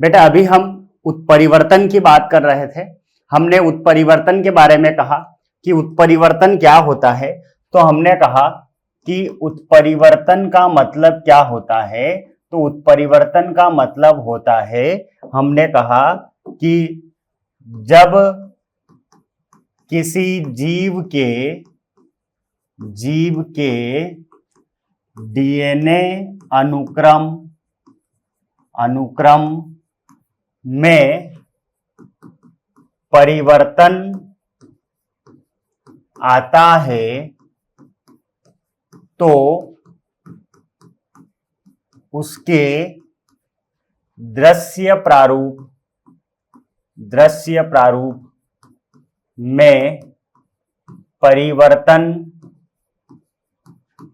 बेटा अभी हम उत्परिवर्तन की बात कर रहे थे। हमने उत्परिवर्तन के बारे में कहा कि उत्परिवर्तन क्या होता है। तो हमने कहा कि उत्परिवर्तन का मतलब क्या होता है। तो उत्परिवर्तन का मतलब होता है, हमने कहा कि जब किसी जीव के डीएनए अनुक्रम में परिवर्तन आता है तो उसके दृश्य प्रारूप में परिवर्तन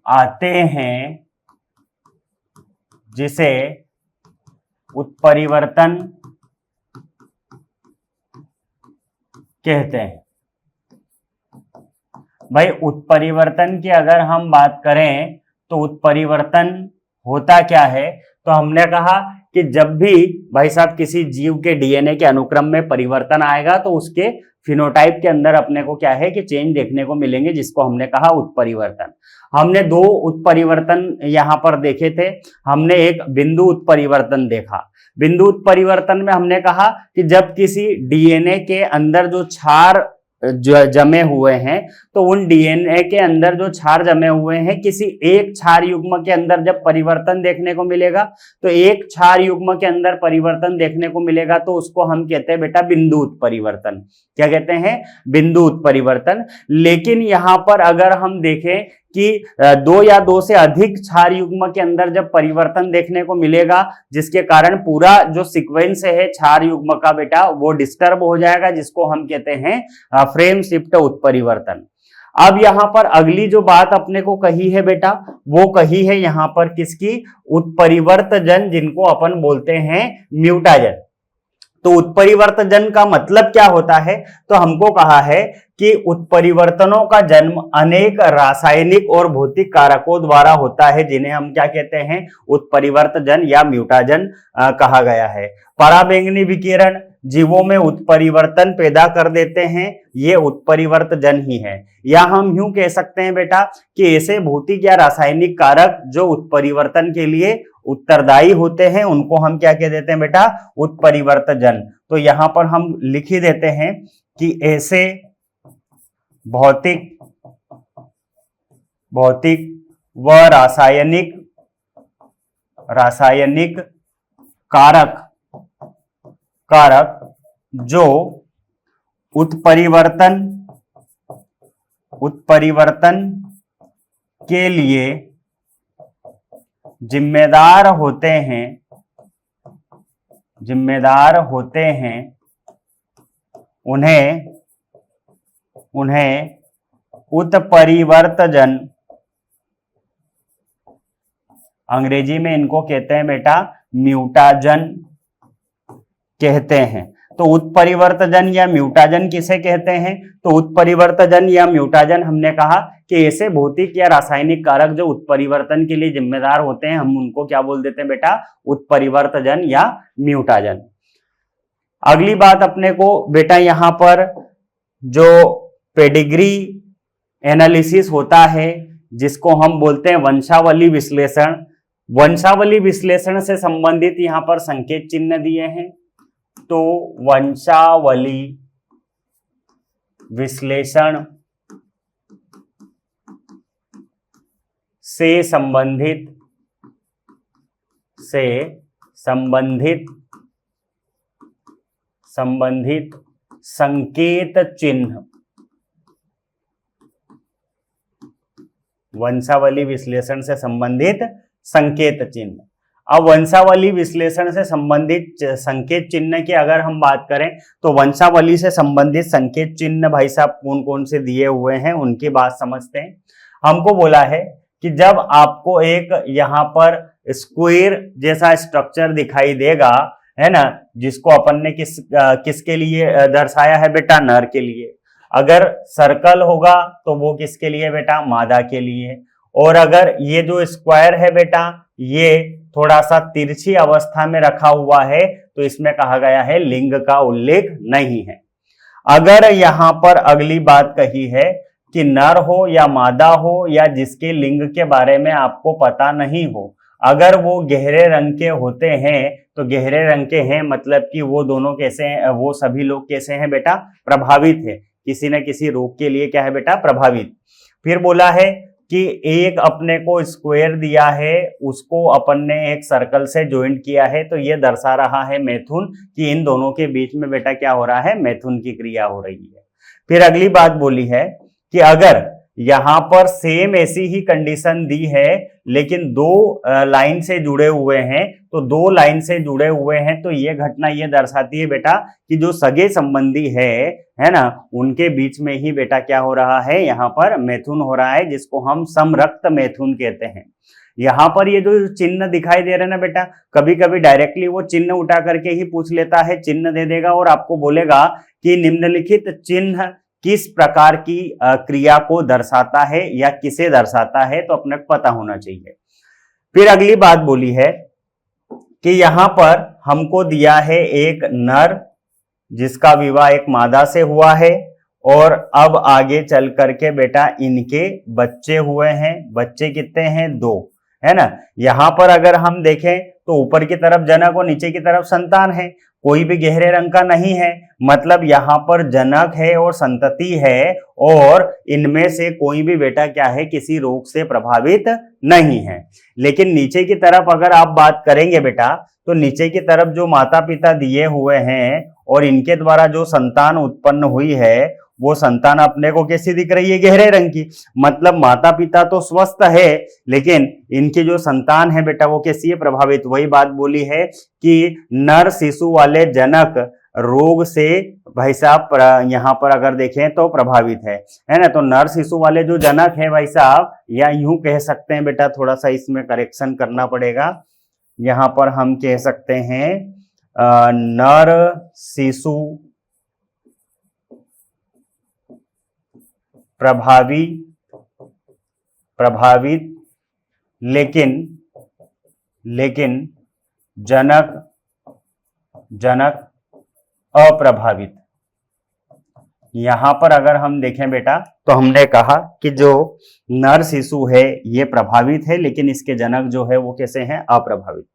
आते हैं, जिसे उत्परिवर्तन कहते हैं। भाई उत्परिवर्तन की अगर हम बात करें तो उत्परिवर्तन होता क्या है। तो हमने कहा कि जब भी भाई साहब किसी जीव के डीएनए के अनुक्रम में परिवर्तन आएगा तो उसके फिनोटाइप के अंदर अपने को क्या है कि चेंज देखने को मिलेंगे, जिसको हमने कहा उत्परिवर्तन। हमने दो उत्परिवर्तन यहां पर देखे थे। हमने एक बिंदु उत्परिवर्तन देखा। बिंदु उत्परिवर्तन में हमने कहा कि जब किसी डीएनए के अंदर जो क्षार जमे हुए हैं, तो उन डीएनए के अंदर जो क्षार जमे हुए हैं, किसी एक क्षार युग्म के अंदर जब परिवर्तन देखने को मिलेगा, तो एक क्षार युग्म के अंदर परिवर्तन देखने को मिलेगा तो उसको हम कहते हैं बेटा बिंदु उत्परिवर्तन। क्या कहते हैं? बिंदु उत्परिवर्तन। लेकिन यहां पर अगर हम देखें कि दो या दो से अधिक क्षार युग्म के अंदर जब परिवर्तन देखने को मिलेगा, जिसके कारण पूरा जो सीक्वेंस है क्षार युग्म का बेटा वो डिस्टर्ब हो जाएगा, जिसको हम कहते हैं फ्रेम शिफ्ट उत्परिवर्तन। अब यहां पर अगली जो बात अपने को कही है बेटा, वो कही है यहां पर किसकी? उत्परिवर्तजन, जिनको अपन बोलते हैं म्यूटाजन। तो उत्परिवर्तजन का मतलब क्या होता है? तो हमको कहा है कि उत्परिवर्तनों का जन्म अनेक रासायनिक और भौतिक कारकों द्वारा होता है, जिन्हें हम क्या कहते हैं? उत्परिवर्तजन या म्यूटाजन कहा गया है। पराबैंगनी विकिरण जीवों में उत्परिवर्तन पैदा कर देते हैं, ये उत्परिवर्तजन ही है। या हम यूं कह सकते हैं बेटा कि ऐसे भौतिक या रासायनिक कारक जो उत्परिवर्तन के लिए उत्तरदायी होते हैं, उनको हम क्या कह देते हैं बेटा? उत्परिवर्तजन। तो यहां पर हम लिख ही देते हैं कि ऐसे भौतिक व रासायनिक कारक जो उत्परिवर्तन के लिए जिम्मेदार होते हैं, उन्हें उत्परिवर्तजन, अंग्रेजी में इनको कहते हैं बेटा म्यूटाजन कहते हैं। तो उत्परिवर्तजन या म्यूटाजन किसे कहते हैं? तो उत्परिवर्तजन या म्यूटाजन हमने कहा कि ऐसे भौतिक या रासायनिक कारक जो उत्परिवर्तन के लिए जिम्मेदार होते हैं, हम उनको क्या बोल देते हैं बेटा? उत्परिवर्तजन या म्यूटाजन। अगली बात अपने को बेटा यहां पर जो पेडिग्री एनालिसिस होता है, जिसको हम बोलते हैं वंशावली विश्लेषण। वंशावली विश्लेषण से संबंधित यहां पर संकेत चिन्ह दिए हैं। तो वंशावली विश्लेषण से संबंधित संकेत चिन्ह, वंशावली विश्लेषण से संबंधित संकेत चिन्ह। अब वंशावली विश्लेषण से संबंधित संकेत चिन्ह की अगर हम बात करें, तो वंशावली से संबंधित संकेत चिन्ह भाई साहब कौन कौन से दिए हुए हैं, उनकी बात समझते हैं। हमको बोला है कि जब आपको एक यहाँ पर स्क्वायर जैसा स्ट्रक्चर दिखाई देगा, है ना, जिसको अपन ने किसके लिए दर्शाया है बेटा? नर के लिए। अगर सर्कल होगा तो वो किसके लिए बेटा? मादा के लिए। और अगर ये जो स्क्वायर है बेटा, ये थोड़ा सा तिरछी अवस्था में रखा हुआ है, तो इसमें कहा गया है लिंग का उल्लेख नहीं है। अगर यहां पर अगली बात कही है कि नर हो या मादा हो या जिसके लिंग के बारे में आपको पता नहीं हो, अगर वो गहरे रंग के होते हैं तो गहरे रंग के हैं मतलब कि वो दोनों कैसे हैं, वो सभी लोग कैसे हैं बेटा, प्रभावित है, किसी न किसी रोग के लिए क्या है बेटा, प्रभावित। फिर बोला है कि एक अपने को स्क्वायर दिया है, उसको अपन ने एक सर्कल से ज्वाइंट किया है, तो ये दर्शा रहा है मैथुन कि इन दोनों के बीच में बेटा क्या हो रहा है, मैथुन की क्रिया हो रही है। फिर अगली बात बोली है कि अगर यहां पर सेम ऐसी ही कंडीशन दी है लेकिन दो लाइन से जुड़े हुए हैं, तो दो लाइन से जुड़े हुए हैं तो ये घटना ये दर्शाती है बेटा कि जो सगे संबंधी है ना, उनके बीच में ही बेटा क्या हो रहा है, यहाँ पर मैथुन हो रहा है, जिसको हम समरक्त मैथुन कहते हैं। यहाँ पर ये जो चिन्ह दिखाई दे रहे हैं ना बेटा, कभी कभी डायरेक्टली वो चिन्ह उठा करके ही पूछ लेता है, चिन्ह दे देगा और आपको बोलेगा कि निम्नलिखित चिन्ह किस प्रकार की क्रिया को दर्शाता है या किसे दर्शाता है, तो अपने को पता होना चाहिए। फिर अगली बात बोली है कि यहां पर हमको दिया है एक नर जिसका विवाह एक मादा से हुआ है और अब आगे चल करके बेटा इनके बच्चे हुए हैं। बच्चे कितने हैं, 2, है ना। यहां पर अगर हम देखें तो ऊपर की तरफ जनक और नीचे की तरफ संतान है, कोई भी गहरे रंग का नहीं है, मतलब यहां पर जनक है और संतति है और इनमें से कोई भी बेटा क्या है, किसी रोग से प्रभावित नहीं है। लेकिन नीचे की तरफ अगर आप बात करेंगे बेटा, तो नीचे की तरफ जो माता पिता दिए हुए हैं और इनके द्वारा जो संतान उत्पन्न हुई है, वो संतान अपने को कैसी दिख रही है, गहरे रंग की। मतलब माता पिता तो स्वस्थ है लेकिन इनकी जो संतान है बेटा वो कैसी है, प्रभावित। वही बात बोली है कि नर शिशु वाले जनक रोग से भाई साहब यहाँ पर अगर देखें तो प्रभावित है ना। तो नर शिशु वाले जो जनक है भाई साहब, या यूं कह सकते हैं बेटा, थोड़ा सा इसमें करेक्शन करना पड़ेगा, यहाँ पर हम कह सकते हैं नर शिशु प्रभावित लेकिन जनक अप्रभावित। यहां पर अगर हम देखें बेटा तो हमने कहा कि जो नर शिशु है ये प्रभावित है लेकिन इसके जनक जो है वो कैसे हैं, अप्रभावित।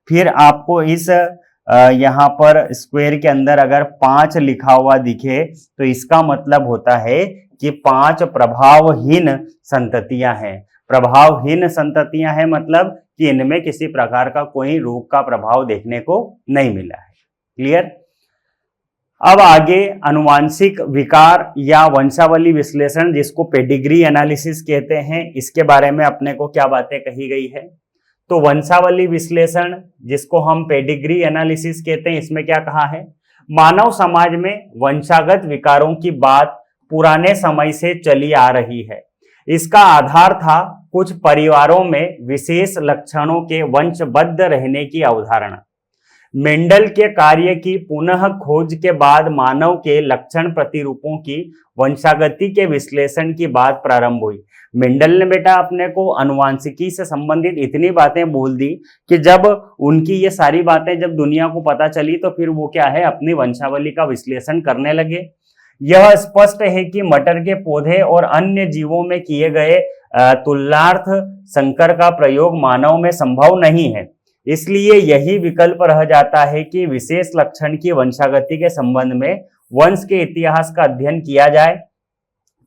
फिर आपको इस यहाँ पर स्क्वायर के अंदर अगर 5 लिखा हुआ दिखे तो इसका मतलब होता है कि 5 प्रभावहीन संततियां हैं। प्रभावहीन संततियां हैं मतलब कि इनमें किसी प्रकार का कोई रोग का प्रभाव देखने को नहीं मिला है। क्लियर। अब आगे अनुवांशिक विकार या वंशावली विश्लेषण, जिसको पेडिग्री एनालिसिस कहते हैं, इसके बारे में अपने को क्या बातें कही गई है। तो वंशावली विश्लेषण जिसको हम पेडिग्री एनालिसिस कहते हैं, इसमें क्या कहा है, मानव समाज में वंशागत विकारों की बात पुराने समय से चली आ रही है। इसका आधार था कुछ परिवारों में विशेष लक्षणों के वंशबद्ध रहने की अवधारणा। मेंडल के कार्य की पुनः खोज के बाद मानव के लक्षण प्रतिरूपों की वंशागति के विश्लेषण की बात प्रारंभ हुई। मेंडल ने बेटा अपने को अनुवांशिकी से संबंधित इतनी बातें बोल दी कि जब उनकी ये सारी बातें जब दुनिया को पता चली तो फिर वो क्या है, अपनी वंशावली का विश्लेषण करने लगे। यह स्पष्ट है कि मटर के पौधे और अन्य जीवों में किए गए तुलनार्थ संकर का प्रयोग मानव में संभव नहीं है। इसलिए यही विकल्प रह जाता है कि विशेष लक्षण की वंशागति के संबंध में वंश के इतिहास का अध्ययन किया जाए।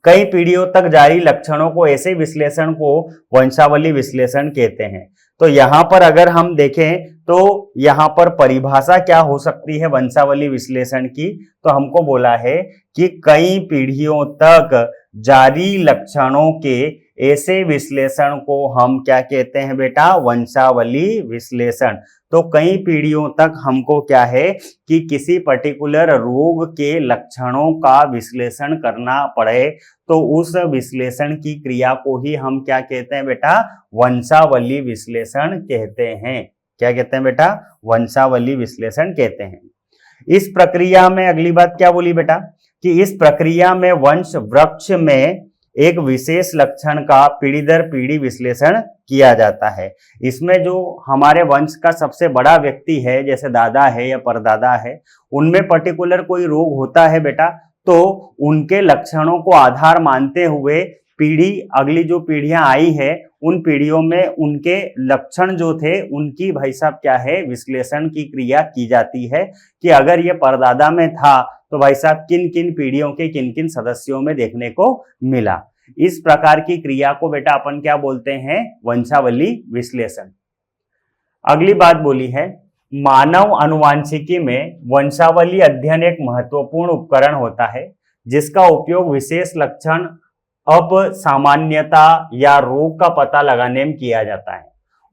कई पीढ़ियों तक जारी लक्षणों को ऐसे विश्लेषण को वंशावली विश्लेषण कहते हैं। तो यहाँ पर अगर हम देखें तो यहाँ पर परिभाषा क्या हो सकती है वंशावली विश्लेषण की, तो हमको बोला है कि कई पीढ़ियों तक जारी लक्षणों के ऐसे विश्लेषण को हम क्या कहते हैं बेटा, वंशावली विश्लेषण। तो कई पीढ़ियों तक हमको क्या है कि किसी पर्टिकुलर रोग के लक्षणों का विश्लेषण करना पड़े तो उस विश्लेषण की क्रिया को ही हम क्या कहते हैं बेटा, वंशावली विश्लेषण कहते हैं। क्या कहते हैं बेटा, वंशावली विश्लेषण कहते हैं। इस प्रक्रिया में अगली बात क्या बोली बेटा कि इस प्रक्रिया में वंश वृक्ष में एक विशेष लक्षण का पीढ़ी दर पीढ़ी विश्लेषण किया जाता है। इसमें जो हमारे वंश का सबसे बड़ा व्यक्ति है, जैसे दादा है या परदादा है, उनमें पर्टिकुलर कोई रोग होता है बेटा, तो उनके लक्षणों को आधार मानते हुए पीढ़ी, अगली जो पीढ़ियां आई है उन पीढ़ियों में उनके लक्षण जो थे उनकी भाई साहब क्या है, विश्लेषण की क्रिया की जाती है कि अगर ये परदादा में था तो भाई साहब किन किन पीढ़ियों के किन किन सदस्यों में देखने को मिला। इस प्रकार की क्रिया को बेटा अपन क्या बोलते हैं, वंशावली विश्लेषण। अगली बात बोली है, मानव आनुवांशिकी में वंशावली अध्ययन एक महत्वपूर्ण उपकरण होता है जिसका उपयोग विशेष लक्षण, असामान्यता या रोग का पता लगाने में किया जाता है।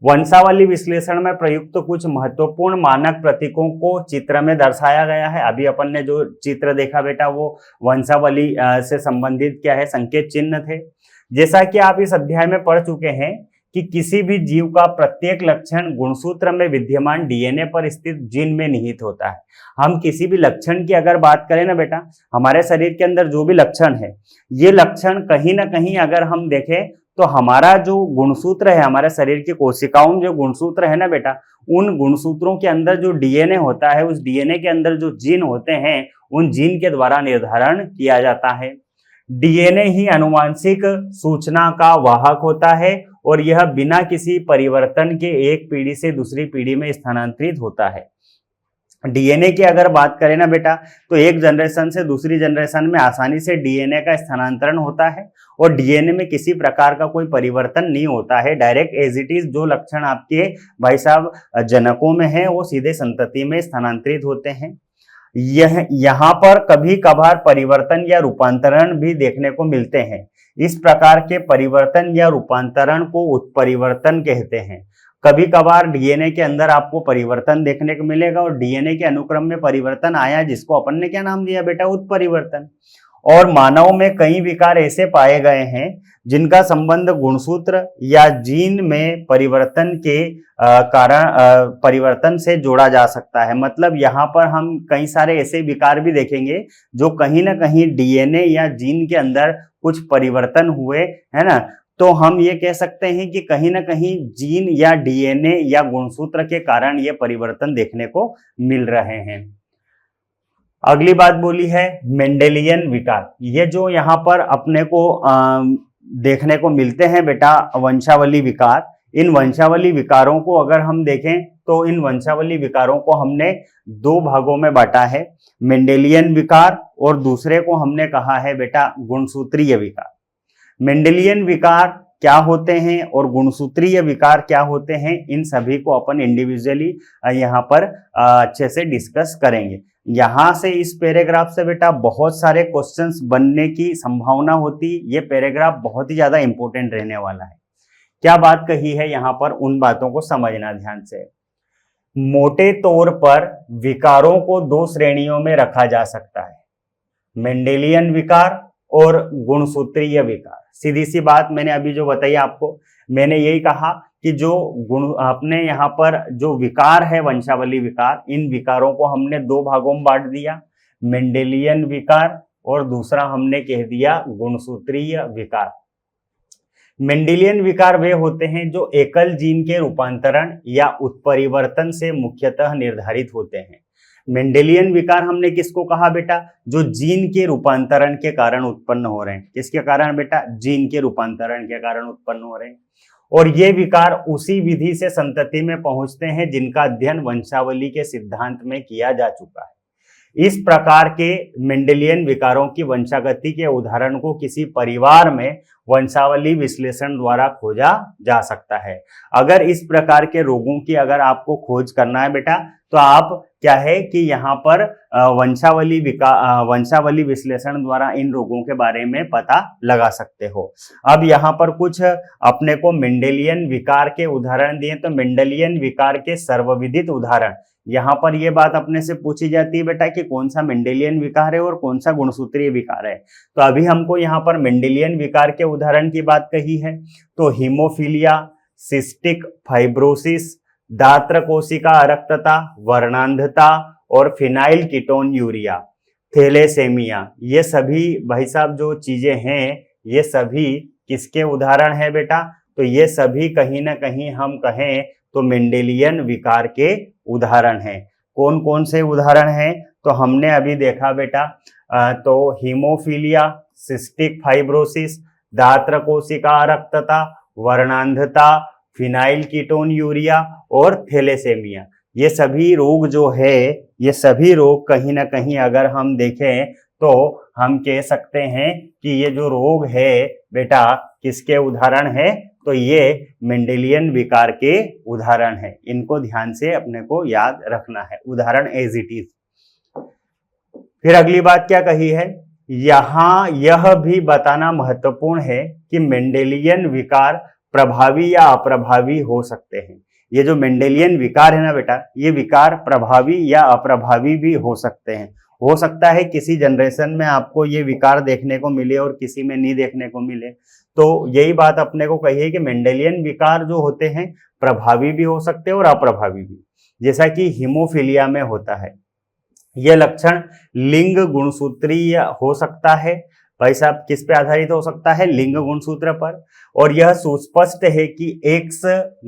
वंशावली विश्लेषण में प्रयुक्त कुछ महत्वपूर्ण मानक प्रतीकों को चित्र में दर्शाया गया है। अभी अपन ने जो चित्र देखा बेटा वो वंशावली से संबंधित क्या है, संकेत चिन्ह थे। जैसा कि आप इस अध्याय में पढ़ चुके हैं कि किसी भी जीव का प्रत्येक लक्षण गुणसूत्र में विद्यमान डीएनए पर स्थित जीन में निहित होता है। हम किसी भी लक्षण की अगर बात करें ना बेटा, हमारे शरीर के अंदर जो भी लक्षण है, ये लक्षण कहीं ना कहीं अगर हम देखें तो हमारा जो गुणसूत्र है, हमारे शरीर की कोशिकाओं में जो गुणसूत्र है ना बेटा, उन गुणसूत्रों के अंदर जो डीएनए होता है, उस डीएनए के अंदर जो जीन होते हैं, उन जीन के द्वारा निर्धारण किया जाता है। डीएनए ही आनुवांशिक सूचना का वाहक होता है और यह बिना किसी परिवर्तन के एक पीढ़ी से दूसरी पीढ़ी में स्थानांतरित होता है। डीएनए की अगर बात करें ना बेटा, तो एक जनरेशन से दूसरी जनरेशन में आसानी से डीएनए का स्थानांतरण होता है और डीएनए में किसी प्रकार का कोई परिवर्तन नहीं होता है। डायरेक्ट एज इट इज जो लक्षण आपके भाई साहब जनकों में है वो सीधे संतति में स्थानांतरित होते हैं। यहाँ पर कभी कभार परिवर्तन या रूपांतरण भी देखने को मिलते हैं। इस प्रकार के परिवर्तन या रूपांतरण को उत्परिवर्तन कहते हैं। कभी कभार डीएनए के अंदर आपको परिवर्तन देखने को मिलेगा और डीएनए के अनुक्रम में परिवर्तन आया जिसको अपन ने क्या नाम दिया बेटा, उत्परिवर्तन। और मानव में कई विकार ऐसे पाए गए हैं जिनका संबंध गुणसूत्र या जीन में परिवर्तन के कारण परिवर्तन से जोड़ा जा सकता है। मतलब यहाँ पर हम कई सारे ऐसे विकार भी देखेंगे जो कहीं ना कहीं डीएनए या जीन के अंदर कुछ परिवर्तन हुए, है ना, तो हम ये कह सकते हैं कि कहीं ना कहीं जीन या डीएनए या गुणसूत्र के कारण ये परिवर्तन देखने को मिल रहे हैं। अगली बात बोली है मेंडेलियन विकार। ये जो यहाँ पर अपने को देखने को मिलते हैं बेटा वंशावली विकार, इन वंशावली विकारों को अगर हम देखें तो इन वंशावली विकारों को हमने दो भागों में बांटा है, मेंडेलियन विकार और दूसरे को हमने कहा है बेटा गुणसूत्रीय विकार। मेंडेलियन विकार क्या होते हैं और गुणसूत्रीय विकार क्या होते हैं, इन सभी को अपन इंडिविजुअली यहाँ पर अच्छे से डिस्कस करेंगे। यहाँ से इस पैराग्राफ से बेटा बहुत सारे क्वेश्चंस बनने की संभावना होती। ये पैराग्राफ बहुत ही ज्यादा इंपॉर्टेंट रहने वाला है। क्या बात कही है यहाँ पर, उन बातों को समझना ध्यान से। मोटे तौर पर विकारों को दो श्रेणियों में रखा जा सकता है, मेंडेलियन विकार और गुणसूत्रीय विकार। सीधी सी बात मैंने अभी जो बताई आपको, मैंने यही कहा कि जो गुण अपने यहाँ पर जो विकार है वंशावली विकार, इन विकारों को हमने दो भागों में बांट दिया, मेंडेलियन विकार और दूसरा हमने कह दिया गुणसूत्रीय विकार। मेंडेलियन विकार वे होते हैं जो एकल जीन के रूपांतरण या उत्परिवर्तन से मुख्यतः निर्धारित होते हैं। मेंडेलियन विकार हमने किसको कहा बेटा, जो जीन के रूपांतरण के कारण उत्पन्न हो रहे हैं। किसके कारण बेटा, जीन के रूपांतरण के कारण उत्पन्न हो रहे हैं। और ये विकार उसी विधि से संतति में पहुंचते हैं जिनका अध्ययन वंशावली के सिद्धांत में किया जा चुका है। इस प्रकार के मेंडेलियन विकारों की वंशागति के उदाहरण को किसी परिवार में वंशावली विश्लेषण द्वारा खोजा जा सकता है। अगर इस प्रकार के रोगों की अगर आपको खोज करना है बेटा, तो आप क्या है कि यहाँ पर वंशावली विश्लेषण द्वारा इन रोगों के बारे में पता लगा सकते हो। अब यहाँ पर कुछ अपने को मेंडेलियन विकार के उदाहरण दिए, तो मेंडेलियन विकार के सर्वविदित उदाहरण, यहाँ पर यह बात अपने से पूछी जाती है बेटा कि कौन सा मेंडेलियन विकार है और कौन सा गुणसूत्रीय विकार है। तो अभी हमको यहाँ पर मेंडेलियन विकार के उदाहरण की बात कही है, तो हीमोफीलिया, सिस्टिक फाइब्रोसिस, दात्र कोशिका अरक्तता, वर्णांधता और फिनाइल कीटोन यूरिया, थैलेसेमिया, ये सभी भाई साहब जो चीजें हैं ये सभी किसके उदाहरण है बेटा? तो ये सभी कहीं ना कहीं हम कहें तो मेंडेलियन विकार के उदाहरण हैं। कौन कौन से उदाहरण हैं? तो हमने अभी देखा बेटा, तो हीमोफीलिया, सिस्टिक फाइब्रोसिस, दात्र कोशिका रक्तता, वर्णांधता, फिनाइल कीटोन यूरिया और थैलेसेमिया। ये सभी रोग जो है, ये सभी रोग कहीं ना कहीं अगर हम देखें तो हम कह सकते हैं कि ये जो रोग है बेटा किसके उदाहरण है? तो ये मेंडेलियन विकार के उदाहरण है। इनको ध्यान से अपने को याद रखना है, उदाहरण एज इट इज। फिर अगली बात क्या कही है? यहां यह भी बताना महत्वपूर्ण है कि मेंडेलियन विकार प्रभावी या अप्रभावी हो सकते हैं। ये जो मेंडेलियन विकार है ना बेटा, ये विकार प्रभावी या अप्रभावी भी हो सकते हैं। हो सकता है किसी जनरेशन में आपको ये विकार देखने को मिले और किसी में नहीं देखने को मिले। तो यही बात अपने को कही है कि मेंडेलियन विकार जो होते हैं प्रभावी भी हो सकते हैं और अप्रभावी भी, जैसा कि हीमोफीलिया में होता है। यह लक्षण लिंग गुणसूत्रीय हो सकता है। भाई साहब किस पे आधारित हो सकता है? लिंग गुणसूत्र पर। और यह सुस्पष्ट है कि एक्स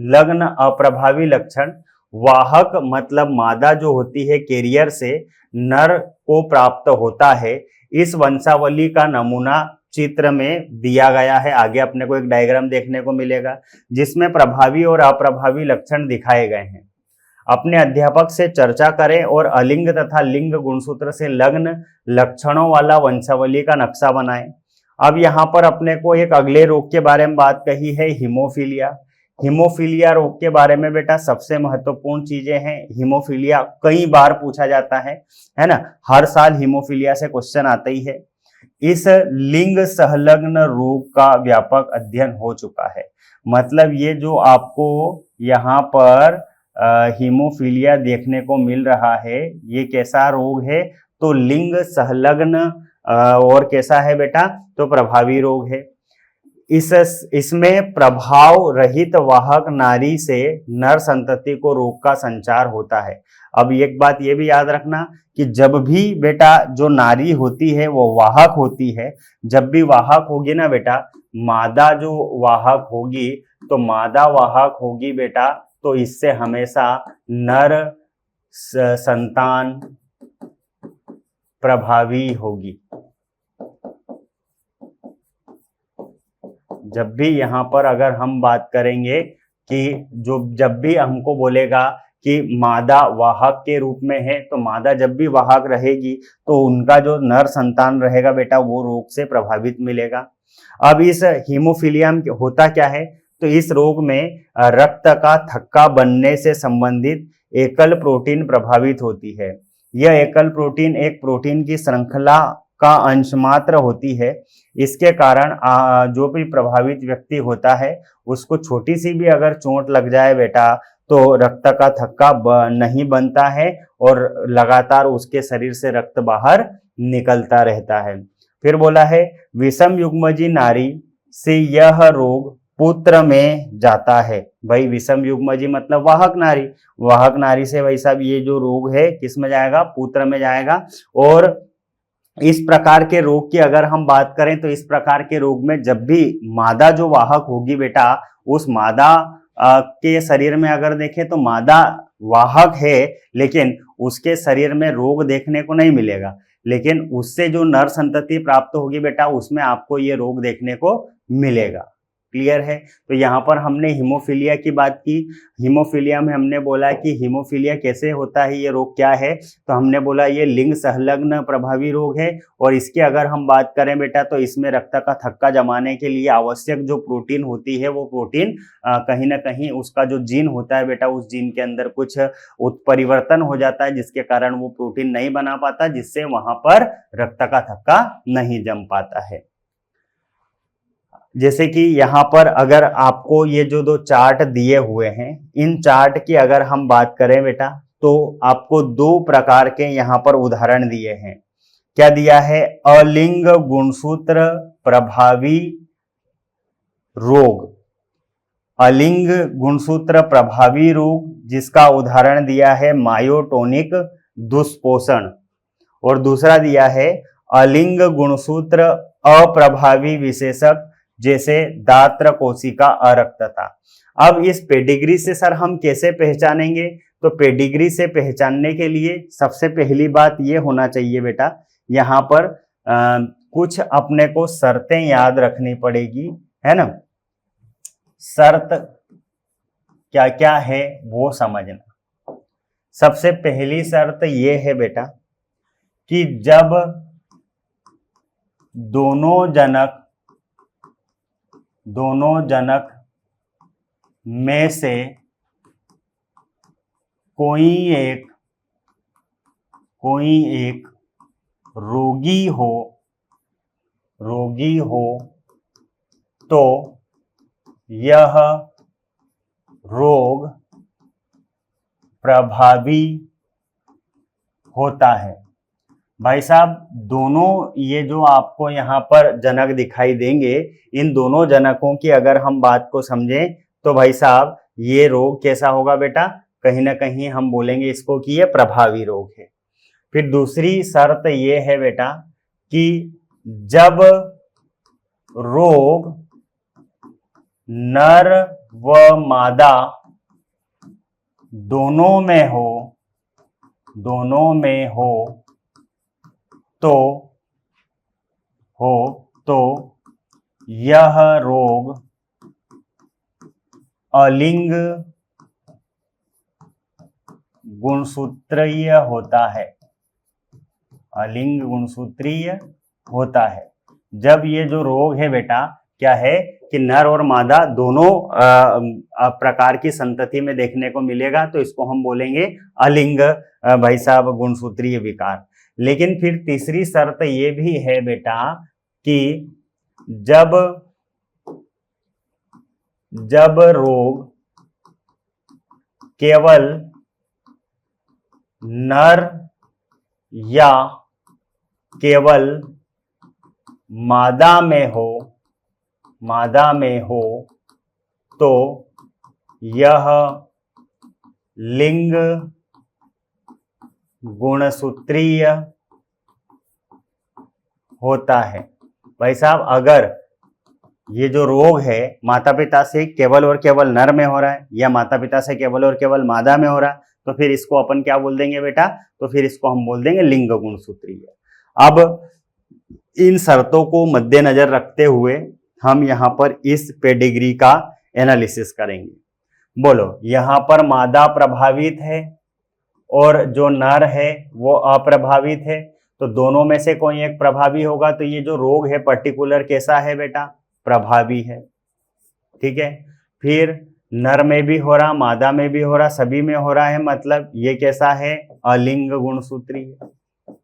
लग्न अप्रभावी लक्षण वाहक मतलब मादा जो होती है कैरियर से नर को प्राप्त होता है। इस वंशावली का नमूना चित्र में दिया गया है। आगे अपने को एक डायग्राम देखने को मिलेगा जिसमें प्रभावी और अप्रभावी लक्षण दिखाए गए हैं। अपने अध्यापक से चर्चा करें और अलिंग तथा लिंग गुणसूत्र से लग्न लक्षणों वाला वंशावली का नक्शा बनाएं। अब यहाँ पर अपने को एक अगले रोग के बारे में बात कही है, हीमोफीलिया। हीमोफीलिया रोग के बारे में बेटा सबसे महत्वपूर्ण चीजें हैं। हीमोफीलिया कई बार पूछा जाता है ना, हर साल हीमोफीलिया से क्वेश्चन आता ही है। इस लिंग संलग्न रोग का व्यापक अध्ययन हो चुका है। मतलब ये जो आपको यहाँ पर हीमोफीलिया देखने को मिल रहा है, ये कैसा रोग है? तो लिंग संलग्न और कैसा है बेटा? तो प्रभावी रोग है। इसमें प्रभाव रहित वाहक नारी से नर संतति को रोग का संचार होता है। अब एक बात ये भी याद रखना कि जब भी बेटा जो नारी होती है वो वाहक होती है, जब भी वाहक होगी ना बेटा, मादा जो वाहक होगी, तो मादा वाहक होगी बेटा, तो इससे हमेशा नर संतान प्रभावी होगी। जब भी यहाँ पर अगर हम बात करेंगे कि जब भी हमको बोलेगा कि मादा वाहक के रूप में है, तो मादा जब भी वाहक रहेगी तो उनका जो नर संतान रहेगा बेटा वो रोग से प्रभावित मिलेगा। अब इस हीमोफीलिया में होता क्या है? तो इस रोग में रक्त का थक्का बनने से संबंधित एकल प्रोटीन प्रभावित होती है। यह एकल प्रोटीन एक प्रोटीन की श्रृंखला का अंश मात्र होती है। इसके कारण जो भी प्रभावित व्यक्ति होता है उसको छोटी सी भी अगर चोट लग जाए बेटा, तो रक्त का थक्का नहीं बनता है और लगातार उसके शरीर से रक्त बाहर निकलता रहता है। फिर बोला है विषम युग्मजी नारी से यह रोग पुत्र में जाता है। भाई विषम युग्मजी मतलब वाहक नारी, वाहक नारी से भाई साहब ये जो रोग है किस में जाएगा? पुत्र में जाएगा। और इस प्रकार के रोग की अगर हम बात करें तो इस प्रकार के रोग में जब भी मादा जो वाहक होगी बेटा, उस मादा के शरीर में अगर देखें तो मादा वाहक है लेकिन उसके शरीर में रोग देखने को नहीं मिलेगा, लेकिन उससे जो नर संतति प्राप्त होगी बेटा उसमें आपको ये रोग देखने को मिलेगा। क्लियर है? तो यहाँ पर हमने हीमोफीलिया की बात की। हीमोफीलिया में हमने बोला कि हीमोफीलिया कैसे होता है, ये रोग क्या है? तो हमने बोला ये लिंग संलग्न प्रभावी रोग है। और इसकी अगर हम बात करें बेटा तो इसमें रक्त का थक्का जमाने के लिए आवश्यक जो प्रोटीन होती है वो प्रोटीन कहीं ना कहीं उसका जो जीन होता है बेटा, उस जीन के अंदर कुछ उत्परिवर्तन हो जाता है जिसके कारण वो प्रोटीन नहीं बना पाता, जिससे वहां पर रक्त का थक्का नहीं जम पाता है। जैसे कि यहाँ पर अगर आपको ये जो दो चार्ट दिए हुए हैं, इन चार्ट की अगर हम बात करें बेटा तो आपको दो प्रकार के यहाँ पर उदाहरण दिए हैं। क्या दिया है? अलिंग गुणसूत्र प्रभावी रोग, अलिंग गुणसूत्र प्रभावी रोग जिसका उदाहरण दिया है मायोटोनिक दुष्पोषण, और दूसरा दिया है अलिंग गुणसूत्र अप्रभावी विशेषक जैसे दात्र कोशिका अरक्तता। अब इस पेडिग्री से सर हम कैसे पहचानेंगे? तो पेडिग्री से पहचानने के लिए सबसे पहली बात ये होना चाहिए बेटा, यहाँ पर कुछ अपने को शर्तें याद रखनी पड़ेगी, है ना। शर्त क्या क्या है वो समझना। सबसे पहली शर्त ये है बेटा कि जब दोनों जनक में से कोई एक रोगी हो तो यह रोग प्रभावी होता है। भाई साहब, दोनों ये जो आपको यहाँ पर जनक दिखाई देंगे, इन दोनों जनकों की अगर हम बात को समझें तो भाई साहब ये रोग कैसा होगा बेटा? कहीं ना कहीं हम बोलेंगे इसको कि ये प्रभावी रोग है। फिर दूसरी शर्त ये है बेटा कि जब रोग नर व मादा दोनों में हो तो यह रोग अलिंग गुणसूत्रीय होता है। अलिंग गुणसूत्रीय होता है। जब ये जो रोग है बेटा क्या है कि नर और मादा दोनों प्रकार की संतति में देखने को मिलेगा, तो इसको हम बोलेंगे अलिंग भाई साहब गुणसूत्रीय विकार। लेकिन फिर तीसरी शर्त ये भी है बेटा कि जब रोग केवल नर या केवल मादा में हो तो यह लिंग गुणसूत्रीय होता है। भाई साहब, अगर ये जो रोग है माता पिता से केवल और केवल नर में हो रहा है या माता पिता से केवल और केवल मादा में हो रहा है, तो फिर इसको अपन क्या बोल देंगे बेटा? तो फिर इसको हम बोल देंगे लिंग गुणसूत्रीय। अब इन शर्तों को मद्देनजर रखते हुए हम यहाँ पर इस पेडिग्री का एनालिसिस करेंगे। बोलो, यहाँ पर मादा प्रभावित है और जो नर है वो अप्रभावित है, तो दोनों में से कोई एक प्रभावी होगा, तो ये जो रोग है पर्टिकुलर कैसा है बेटा? प्रभावी है। ठीक है। फिर नर में भी हो रहा, मादा में भी हो रहा, सभी में हो रहा है, मतलब ये कैसा है? अलिंग गुणसूत्री।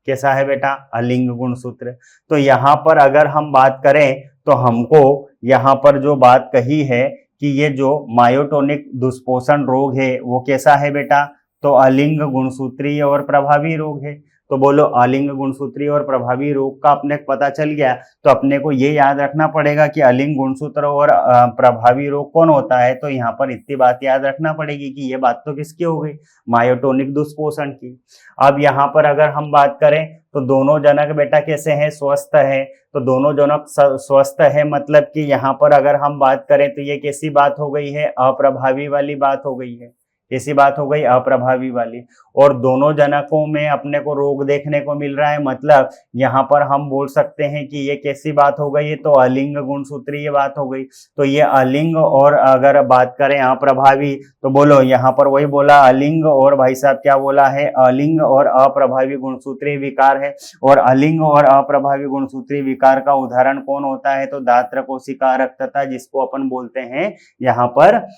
कैसा है बेटा? अलिंग गुणसूत्र। तो यहाँ पर अगर हम बात करें तो हमको यहाँ पर जो बात कही है कि ये जो मायोटोनिक दुष्पोषण रोग है वो कैसा है बेटा? तो अलिंग गुणसूत्रीय और प्रभावी रोग है। तो बोलो, अलिंग गुणसूत्रीय और प्रभावी रोग का अपने पता चल गया, तो अपने को ये याद रखना पड़ेगा कि अलिंग गुणसूत्र और प्रभावी रोग कौन होता है। तो यहाँ पर इतनी बात याद रखना पड़ेगी कि ये बात तो किसकी हो गई? मायोटोनिक दुष्पोषण की। अब यहाँ पर अगर हम बात करें तो दोनों जनक बेटा कैसे हैं? स्वस्थ है। तो दोनों जनक स्वस्थ है, मतलब कि यहाँ पर अगर हम बात करें तो ये कैसी बात हो गई है? अप्रभावी वाली बात हो गई है। कैसी बात हो गई? अप्रभावी वाली। और दोनों जनकों में अपने को रोग देखने को मिल रहा है, मतलब यहाँ पर हम बोल सकते हैं कि ये कैसी बात हो गई? तो अलिंग गुणसूत्रीय बात हो गई। तो ये अलिंग, और अगर बात करें अप्रभावी तो बोलो, यहाँ पर वही बोला अलिंग, और भाई साहब क्या बोला है? अलिंग और अप्रभावी गुणसूत्रीय विकार है। और अलिंग और अप्रभावी गुणसूत्रीय विकार का उदाहरण कौन होता है? तो दात्र कोशिका अरक्तता, जिसको अपन बोलते हैं यहाँ पर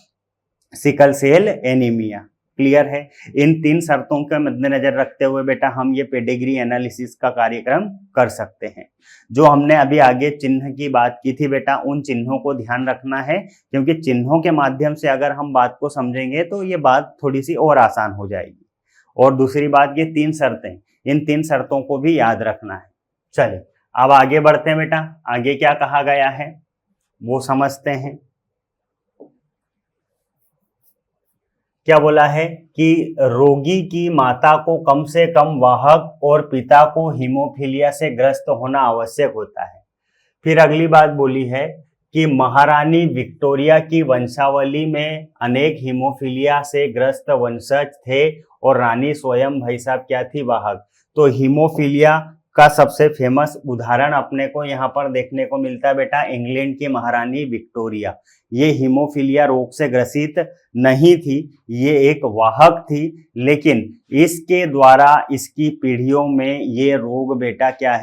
सिकल सेल एनीमिया। क्लियर है? इन तीन शर्तों के मद्देनजर रखते हुए बेटा हम ये पेडिग्री एनालिसिस का कार्यक्रम कर सकते हैं। जो हमने अभी आगे चिन्ह की बात की थी बेटा, उन चिन्हों को ध्यान रखना है, क्योंकि चिन्हों के माध्यम से अगर हम बात को समझेंगे तो ये बात थोड़ी सी और आसान हो जाएगी। और दूसरी बात, ये तीन शर्तें, इन तीन शर्तों को भी याद रखना है। चलिए अब आगे बढ़ते हैं बेटा। आगे क्या कहा गया है वो समझते हैं। क्या बोला है कि रोगी की माता को कम से कम वाहक और पिता को हीमोफीलिया से ग्रस्त होना आवश्यक होता है। फिर अगली बात बोली है कि महारानी विक्टोरिया की वंशावली में अनेक हीमोफीलिया से ग्रस्त वंशज थे और रानी स्वयं भाई साहब क्या थी, वाहक। तो हीमोफीलिया का सबसे फेमस उदाहरण अपने को यहाँ पर देखने को मिलता है बेटा, इंग्लैंड की महारानी विक्टोरिया। ये हीमोफीलिया रोग से ग्रसित नहीं थी, ये एक वाहक थी, लेकिन इसके द्वारा इसकी पीढ़ियों में ये रोग बेटा क्या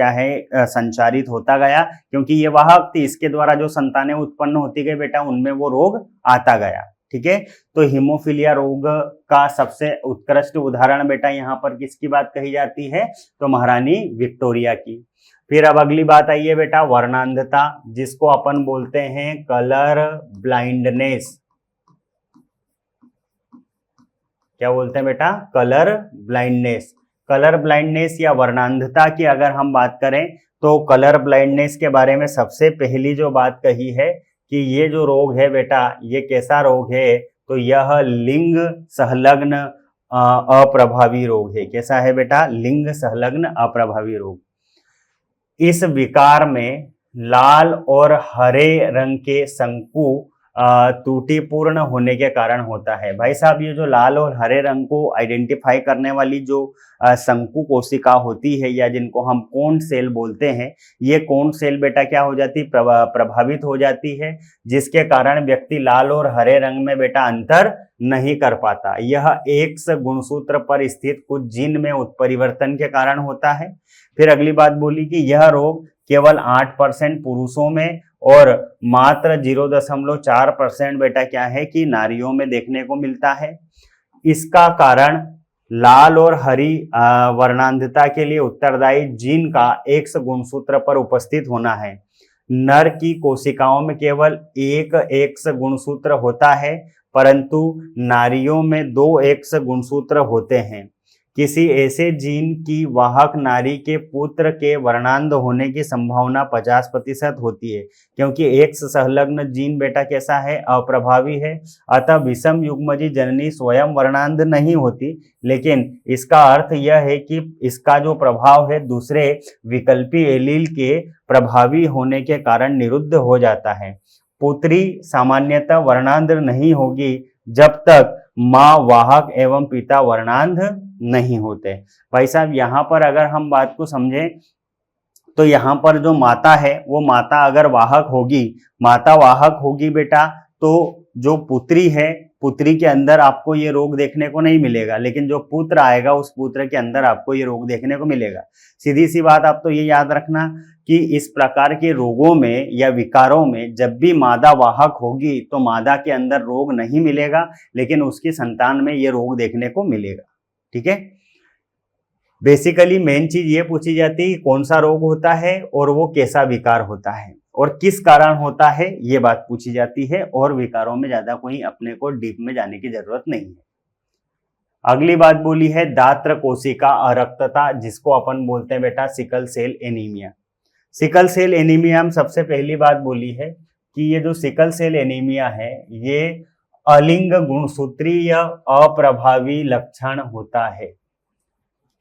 है संचारित होता गया, क्योंकि ये वाहक थी, इसके द्वारा जो संतानें उत्पन्न होती गई बेटा उनमें वो रोग आता गया। ठीक है, तो हीमोफीलिया रोग का सबसे उत्कृष्ट उदाहरण बेटा यहाँ पर किसकी बात कही जाती है, तो महारानी विक्टोरिया की। फिर अब अगली बात आई है बेटा वर्णांधता, जिसको अपन बोलते हैं कलर ब्लाइंडनेस। क्या बोलते हैं बेटा, कलर ब्लाइंडनेस। कलर ब्लाइंडनेस या वर्णांधता की अगर हम बात करें तो कलर ब्लाइंडनेस के बारे में सबसे पहली जो बात कही है कि ये जो रोग है बेटा, ये कैसा रोग है, तो यह लिंग संलग्न अप्रभावी रोग है। कैसा है बेटा, लिंग संलग्न अप्रभावी रोग। इस विकार में लाल और हरे रंग के शंकु त्रुटिपूर्ण होने के कारण होता है। भाई साहब, ये जो लाल और हरे रंग को आइडेंटिफाई करने वाली जो शंकु कोशिका होती है या जिनको हम कोन सेल बोलते हैं, ये कोन सेल बेटा क्या हो जाती, प्रभावित हो जाती है, जिसके कारण व्यक्ति लाल और हरे रंग में बेटा अंतर नहीं कर पाता। यह एक्स गुणसूत्र पर स्थित कुछ जीन में उत्परिवर्तन के कारण होता है। फिर अगली बात बोली कि यह रोग केवल 8% पुरुषों में और मात्र 0.4% बेटा क्या है कि नारियों में देखने को मिलता है। इसका कारण लाल और हरी वर्णांधता के लिए उत्तरदायी जीन का एक्स गुणसूत्र पर उपस्थित होना है। नर की कोशिकाओं में केवल एक एक्स गुणसूत्र होता है, परंतु नारियों में 2 एक्स गुणसूत्र होते हैं। किसी ऐसे जीन की वाहक नारी के पुत्र के वर्णांध होने की संभावना 50% होती है, क्योंकि एक्स संलग्न जीन बेटा कैसा है, अप्रभावी है। अतः विषम युग्मजी जननी स्वयं वर्णांध नहीं होती, लेकिन इसका अर्थ यह है कि इसका जो प्रभाव है दूसरे विकल्पी एलील के प्रभावी होने के कारण निरुद्ध हो जाता है। पुत्री सामान्यतः वर्णांध नहीं होगी जब तक माँ वाहक एवं पिता वर्णांध नहीं होते। भाई साहब, यहाँ पर अगर हम बात को समझें तो यहाँ पर जो माता है वो माता अगर वाहक होगी, माता वाहक होगी बेटा, तो जो पुत्री है, पुत्री के अंदर आपको ये रोग देखने को नहीं मिलेगा, लेकिन जो पुत्र आएगा उस पुत्र के अंदर आपको ये रोग देखने को मिलेगा। सीधी सी बात, आप तो ये याद रखना कि इस प्रकार के रोगों में या विकारों में जब भी मादा वाहक होगी तो मादा के अंदर रोग नहीं मिलेगा, लेकिन उसकी संतान में ये रोग देखने को मिलेगा। ठीक है, बेसिकली मेन चीज ये पूछी जाती है कि कौन सा रोग होता है और वो कैसा विकार होता है और किस कारण होता है, ये बात पूछी जाती है। और विकारों में ज्यादा कोई अपने को डीप में जाने की जरूरत नहीं है। अगली बात बोली है दात्र कोशिका अरक्तता, जिसको अपन बोलते हैं बेटा sickle cell anaemia. Sickle cell anaemia में सबसे पहली बात बोली है कि ये जो सिकल सेल एनीमिया है ये अलिंग गुणसूत्रीय अप्रभावी लक्षण होता है।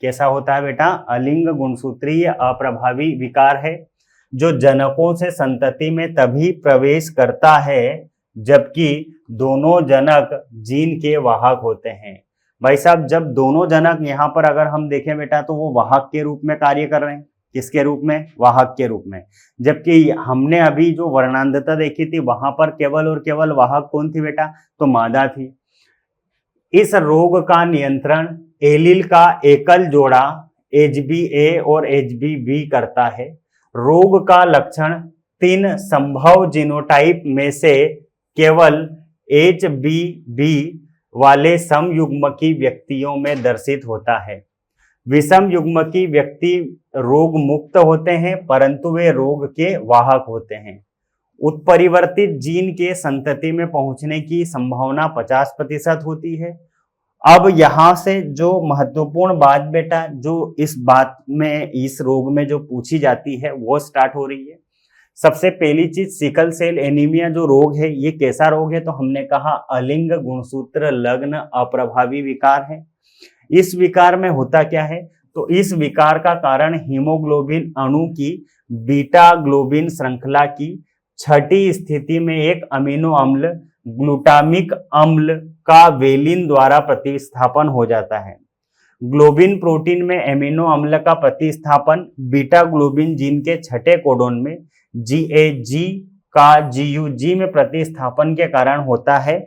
कैसा होता है बेटा, अलिंग गुणसूत्रीय अप्रभावी विकार है, जो जनकों से संतति में तभी प्रवेश करता है जबकि दोनों जनक जीन के वाहक होते हैं। भाई साहब, जब दोनों जनक यहाँ पर अगर हम देखें बेटा तो वो वाहक के रूप में कार्य कर रहे हैं। किसके रूप में, वाहक के रूप में। जबकि हमने अभी जो वर्णांधता देखी थी वहां पर केवल और केवल वाहक कौन थी बेटा, तो मादा थी। इस रोग का नियंत्रण एलील का एकल जोड़ा HbA और HbB करता है। रोग का लक्षण 3 संभव जीनोटाइप में से केवल HbB वाले समयुग्मकी व्यक्तियों में दर्शित होता है। विषम युग्मकी व्यक्ति रोग मुक्त होते हैं, परंतु वे रोग के वाहक होते हैं। उत्परिवर्तित जीन के संतति में पहुंचने की संभावना 50% होती है। अब यहां से जो महत्वपूर्ण बात बेटा जो इस बात में, इस रोग में जो पूछी जाती है वो स्टार्ट हो रही है। सबसे पहली चीज, सिकल सेल एनीमिया जो रोग है ये कैसा रोग है, तो हमने कहा अलिंग गुणसूत्र लग्न अप्रभावी विकार है। इस विकार में होता क्या है, तो इस विकार का कारण हीमोग्लोबिन अणु की बीटा ग्लोबिन श्रृंखला की छठी स्थिति में एक अमीनो अम्ल ग्लूटामिक अम्ल का वेलिन द्वारा प्रतिस्थापन हो जाता है। ग्लोबिन प्रोटीन में एमिनो अम्ल का प्रतिस्थापन बीटा ग्लोबिन जीन के छठे कोडोन में GAG का GUG में प्रतिस्थापन के कारण होता है,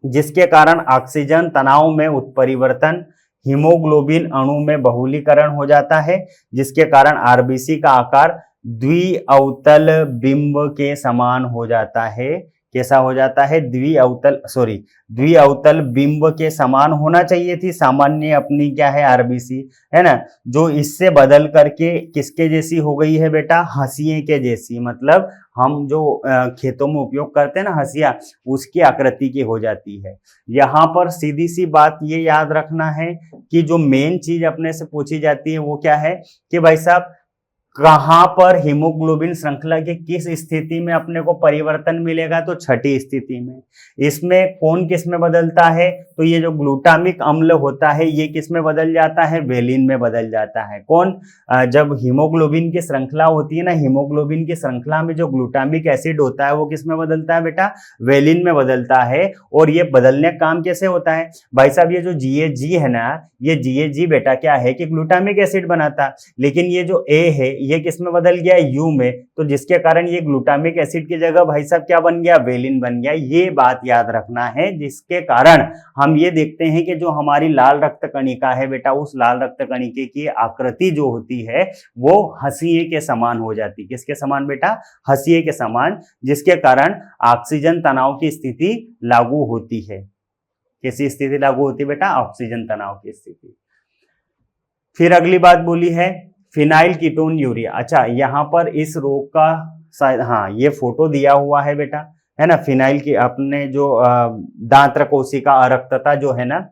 जिसके कारण ऑक्सीजन तनाव में उत्परिवर्तन हीमोग्लोबिन अणु में बहुलीकरण हो जाता है, जिसके कारण आरबीसी का आकार द्विअवतल बिंब के समान हो जाता है। कैसा हो जाता है? द्विअवतल बिंब के समान होना चाहिए थी सामान्य अपनी क्या है आरबीसी, है ना, जो इससे बदल करके किसके जैसी हो गई है बेटा? हंसिए के जैसी। मतलब हम जो खेतों में उपयोग करते हैं ना हंसिया, उसकी आकृति की हो जाती है। यहाँ पर सीधी सी बात ये याद रखना है कि जो मेन चीज अपने से पूछी जाती है वो क्या है कि भाई साहब कहां पर हीमोग्लोबिन श्रृंखला की किस स्थिति में अपने को परिवर्तन मिलेगा? तो छठी स्थिति में। इसमें कौन किस में बदलता है? तो ये जो ग्लूटामिक अम्ल होता है ये किस में बदल जाता है? वेलिन में बदल जाता है। कौन? जब हीमोग्लोबिन की श्रृंखला होती है ना, हीमोग्लोबिन की श्रृंखला में जो ग्लूटामिक एसिड होता है वो किस में बदलता है बेटा? वेलिन में बदलता है। और ये बदलने का काम कैसे होता है भाई साहब? ये जो GAG है ना, ये GAG बेटा क्या है कि ग्लूटामिक एसिड बनाता, लेकिन ये जो A है ये किस में बदल गया? U में। तो जिसके कारण ये ग्लूटामिक एसिड की जगह भाई साहब क्या बन गया? वेलिन बन गया। ये बात याद रखना है, जिसके कारण हम ये देखते हैं कि जो हमारी लाल रक्त कणिका है बेटा, उस लाल रक्त कणिके की आकृति जो होती है वो हंसिए के समान हो जाती है। किसके समान बेटा? हंसिए के समान, जिसके कारण ऑक्सीजन तनाव की स्थिति लागू होती है। कैसी स्थिति लागू होती है बेटा? ऑक्सीजन तनाव की स्थिति। फिर अगली बात बोली है फिनाइल कीटोन यूरिया। अच्छा, यहाँ पर इस रोग का शायद, हाँ, ये फोटो दिया हुआ है बेटा, है ना, फिनाइल की अपने जो दांत्र कोशिका अरक्तता जो है ना,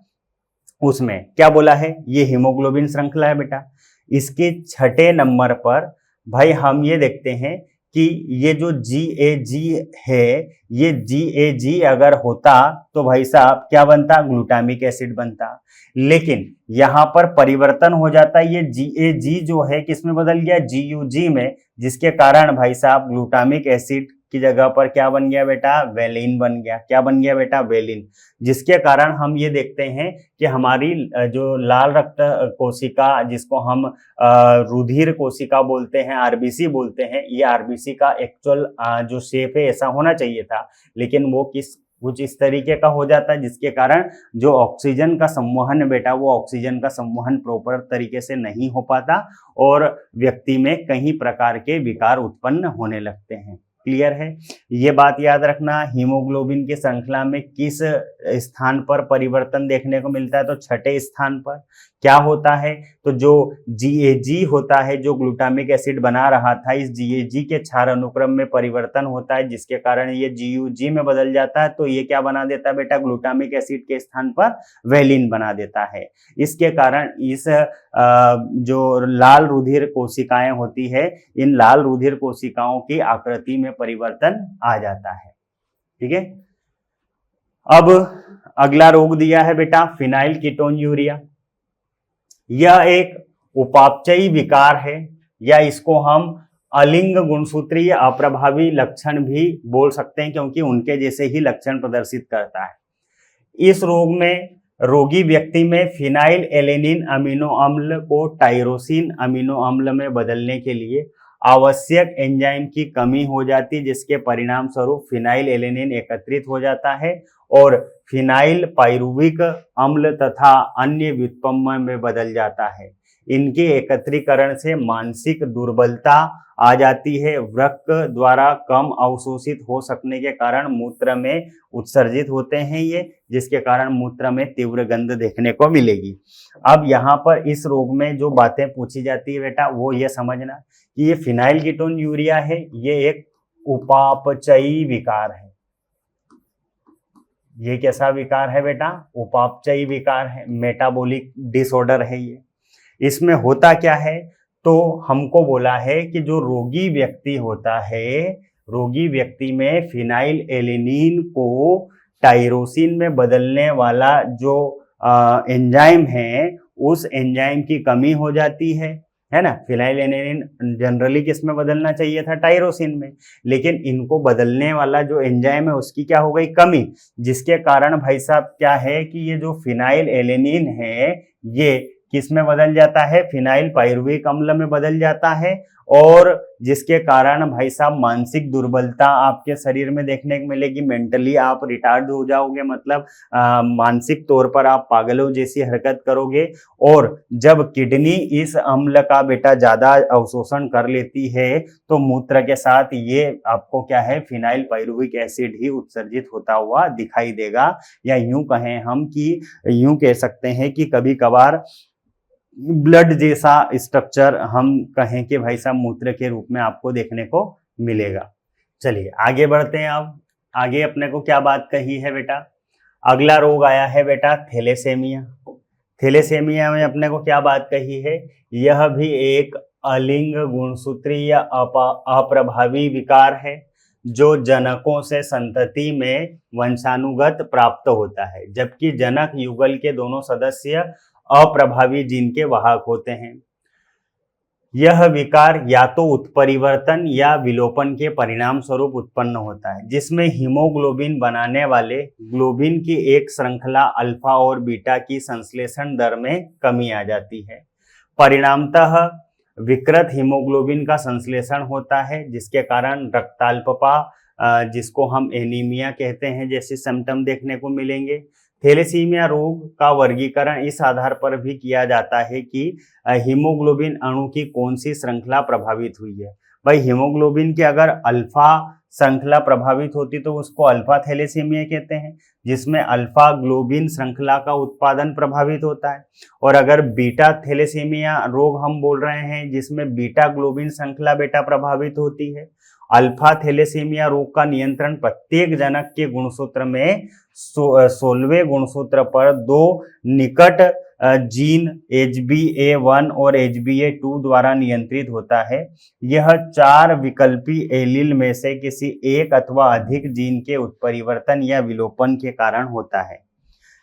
उसमें क्या बोला है? ये हीमोग्लोबिन श्रृंखला है बेटा। इसके छठे नंबर पर भाई हम ये देखते हैं कि ये जो GAG है, ये GAG अगर होता तो भाई साहब क्या बनता? ग्लूटामिक एसिड बनता। लेकिन यहाँ पर परिवर्तन हो जाता है, ये GAG जो है किसमें बदल गया? GUG में, जिसके कारण भाई साहब ग्लूटामिक एसिड की जगह पर क्या बन गया बेटा? वेलिन बन गया। क्या बन गया बेटा? वेलिन। जिसके कारण हम ये देखते हैं कि हमारी जो लाल रक्त कोशिका, जिसको हम रुधिर कोशिका बोलते हैं, आरबीसी बोलते हैं, ये आरबीसी का एक्चुअल जो शेप है ऐसा होना चाहिए था, लेकिन वो कुछ इस तरीके का हो जाता है, जिसके कारण जो ऑक्सीजन का संवहन बेटा, वो ऑक्सीजन का संवहन प्रॉपर तरीके से नहीं हो पाता और व्यक्ति में कई प्रकार के विकार उत्पन्न होने लगते हैं। क्लियर है? ये बात याद रखना। हीमोग्लोबिन की श्रृंखला में किस स्थान पर परिवर्तन देखने को मिलता है? तो छठे स्थान पर। क्या होता है? तो जो GAG होता है, जो ग्लूटामिक एसिड बना रहा था, इस GAG के क्षार अनुक्रम में परिवर्तन होता है, जिसके कारण ये GUG में बदल जाता है। तो ये क्या बना देता है बेटा? ग्लूटामिक एसिड के स्थान पर वेलिन बना देता है। इसके कारण इस जो लाल रुधिर कोशिकाएं होती है, इन लाल रुधिर कोशिकाओं की आकृति में परिवर्तन आ जाता है। ठीक है। अब अगला रोग दिया है बेटा फिनाइल कीटोन यूरिया। यह एक उपापचयी विकार है, या इसको हम अलिंग गुणसूत्रीय अप्रभावी लक्षण भी बोल सकते हैं, क्योंकि उनके जैसे ही लक्षण प्रदर्शित करता है। इस रोग में रोगी व्यक्ति में फिनाइल एलेनिन अमीनो अम्ल को टाइरोसिन अमीनो अम्ल में बदलने के लिए आवश्यक एंजाइम की कमी हो जाती है, जिसके परिणाम स्वरूप फिनाइल एलेनिन एकत्रित हो जाता है और फिनाइल पाइरुविक अम्ल तथा अन्य व्युत्पन्न में बदल जाता है। इनके एकत्रीकरण से मानसिक दुर्बलता आ जाती है। वृक्क द्वारा कम अवशोषित हो सकने के कारण मूत्र में उत्सर्जित होते हैं ये, जिसके कारण मूत्र में तीव्र गंध देखने को मिलेगी। अब यहाँ पर इस रोग में जो बातें पूछी जाती है बेटा, वो ये समझना कि ये फिनाइल कीटोन यूरिया है, ये एक उपापचयी विकार है। ये कैसा विकार है बेटा? उपापचयी विकार है, मेटाबॉलिक डिसऑर्डर है ये। इसमें होता क्या है? तो हमको बोला है कि जो रोगी व्यक्ति होता है, रोगी व्यक्ति में फिनाइल एलेनिन को टाइरोसिन में बदलने वाला जो एंजाइम है, उस एंजाइम की कमी हो जाती है। है ना। फिनाइल एलेनिन जनरली किस में बदलना चाहिए था, टायरोसिन में, लेकिन इनको बदलने वाला जो एंजाइम है उसकी क्या हो गई, कमी, जिसके कारण भाई साहब क्या है कि ये जो फिनाइल एलेनिन है ये किस में बदल जाता है, फिनाइल पायरुविक अम्ल में बदल जाता है, और जिसके कारण भाई साहब मानसिक दुर्बलता आपके शरीर में देखने को मिलेगी, मेंटली आप रिटार्ड हो जाओगे, मतलब मानसिक तौर पर आप पागलों जैसी हरकत करोगे। और जब किडनी इस अम्ल का बेटा ज्यादा अवशोषण कर लेती है तो मूत्र के साथ ये आपको क्या है, फिनाइल पायरुविक एसिड ही उत्सर्जित होता हुआ दिखाई देगा। या यूं कहें हम कि यूं कह सकते हैं कि कभी कभार ब्लड जैसा स्ट्रक्चर हम कहें कि भाई साहब मूत्र के रूप में आपको देखने को मिलेगा। चलिए आगे बढ़ते हैं। अब आगे अपने को क्या बात कही है बेटा, अगला रोग आया है बेटा थैलेसेमिया। थैलेसेमिया में अपने को क्या बात कही है, यह भी एक अलिंग गुणसूत्री या अप्रभावी विकार है जो जनकों से संतति में वंशानुगत प्राप्त होता है, जबकि जनक युगल के दोनों सदस्य अप्रभावी जीन के वाहक होते हैं। यह विकार या तो उत्परिवर्तन या विलोपन के परिणाम स्वरूप उत्पन्न होता है, जिसमें हीमोग्लोबिन बनाने वाले ग्लोबिन की एक श्रृंखला अल्फा और बीटा की संश्लेषण दर में कमी आ जाती है। परिणामतः विकृत हीमोग्लोबिन का संश्लेषण होता है, जिसके कारण रक्ताल्पता, जिसको हम एनीमिया कहते हैं, जैसे सिम्टम देखने को मिलेंगे। थैलेसीमिया रोग का वर्गीकरण इस आधार पर भी किया जाता है कि हीमोग्लोबिन अणु की कौन सी श्रृंखला प्रभावित हुई है। भाई हीमोग्लोबिन की अगर अल्फा श्रृंखला प्रभावित होती तो उसको अल्फा थैलेसीमिया कहते हैं, जिसमें अल्फा ग्लोबिन श्रृंखला का उत्पादन प्रभावित होता है। और अगर बीटा थैलेसीमिया रोग हम बोल रहे हैं जिसमें बीटा ग्लोबिन श्रृंखला बेटा प्रभावित होती है। अल्फा थैलेसीमिया रोग का नियंत्रण प्रत्येक जनक के गुणसूत्र में 16वें गुणसूत्र पर दो निकट जीन HbA1 और HbA2 द्वारा नियंत्रित होता है। यह 4 विकल्पी एलील में से किसी एक अथवा अधिक जीन के उत्परिवर्तन या विलोपन के कारण होता है।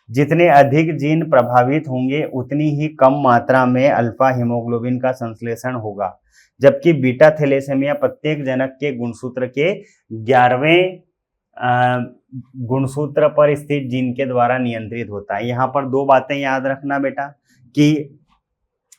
जितने अधिक जीन प्रभावित होंगे उतनी ही कम मात्रा में अल्फा हीमोग्लोबिन का संश्लेषण होगा, जबकि बीटा थैलेसेमिया प्रत्येक जनक के गुणसूत्र के 11वें गुणसूत्र पर स्थित जीन के द्वारा नियंत्रित होता है। यहाँ पर दो बातें याद रखना बेटा कि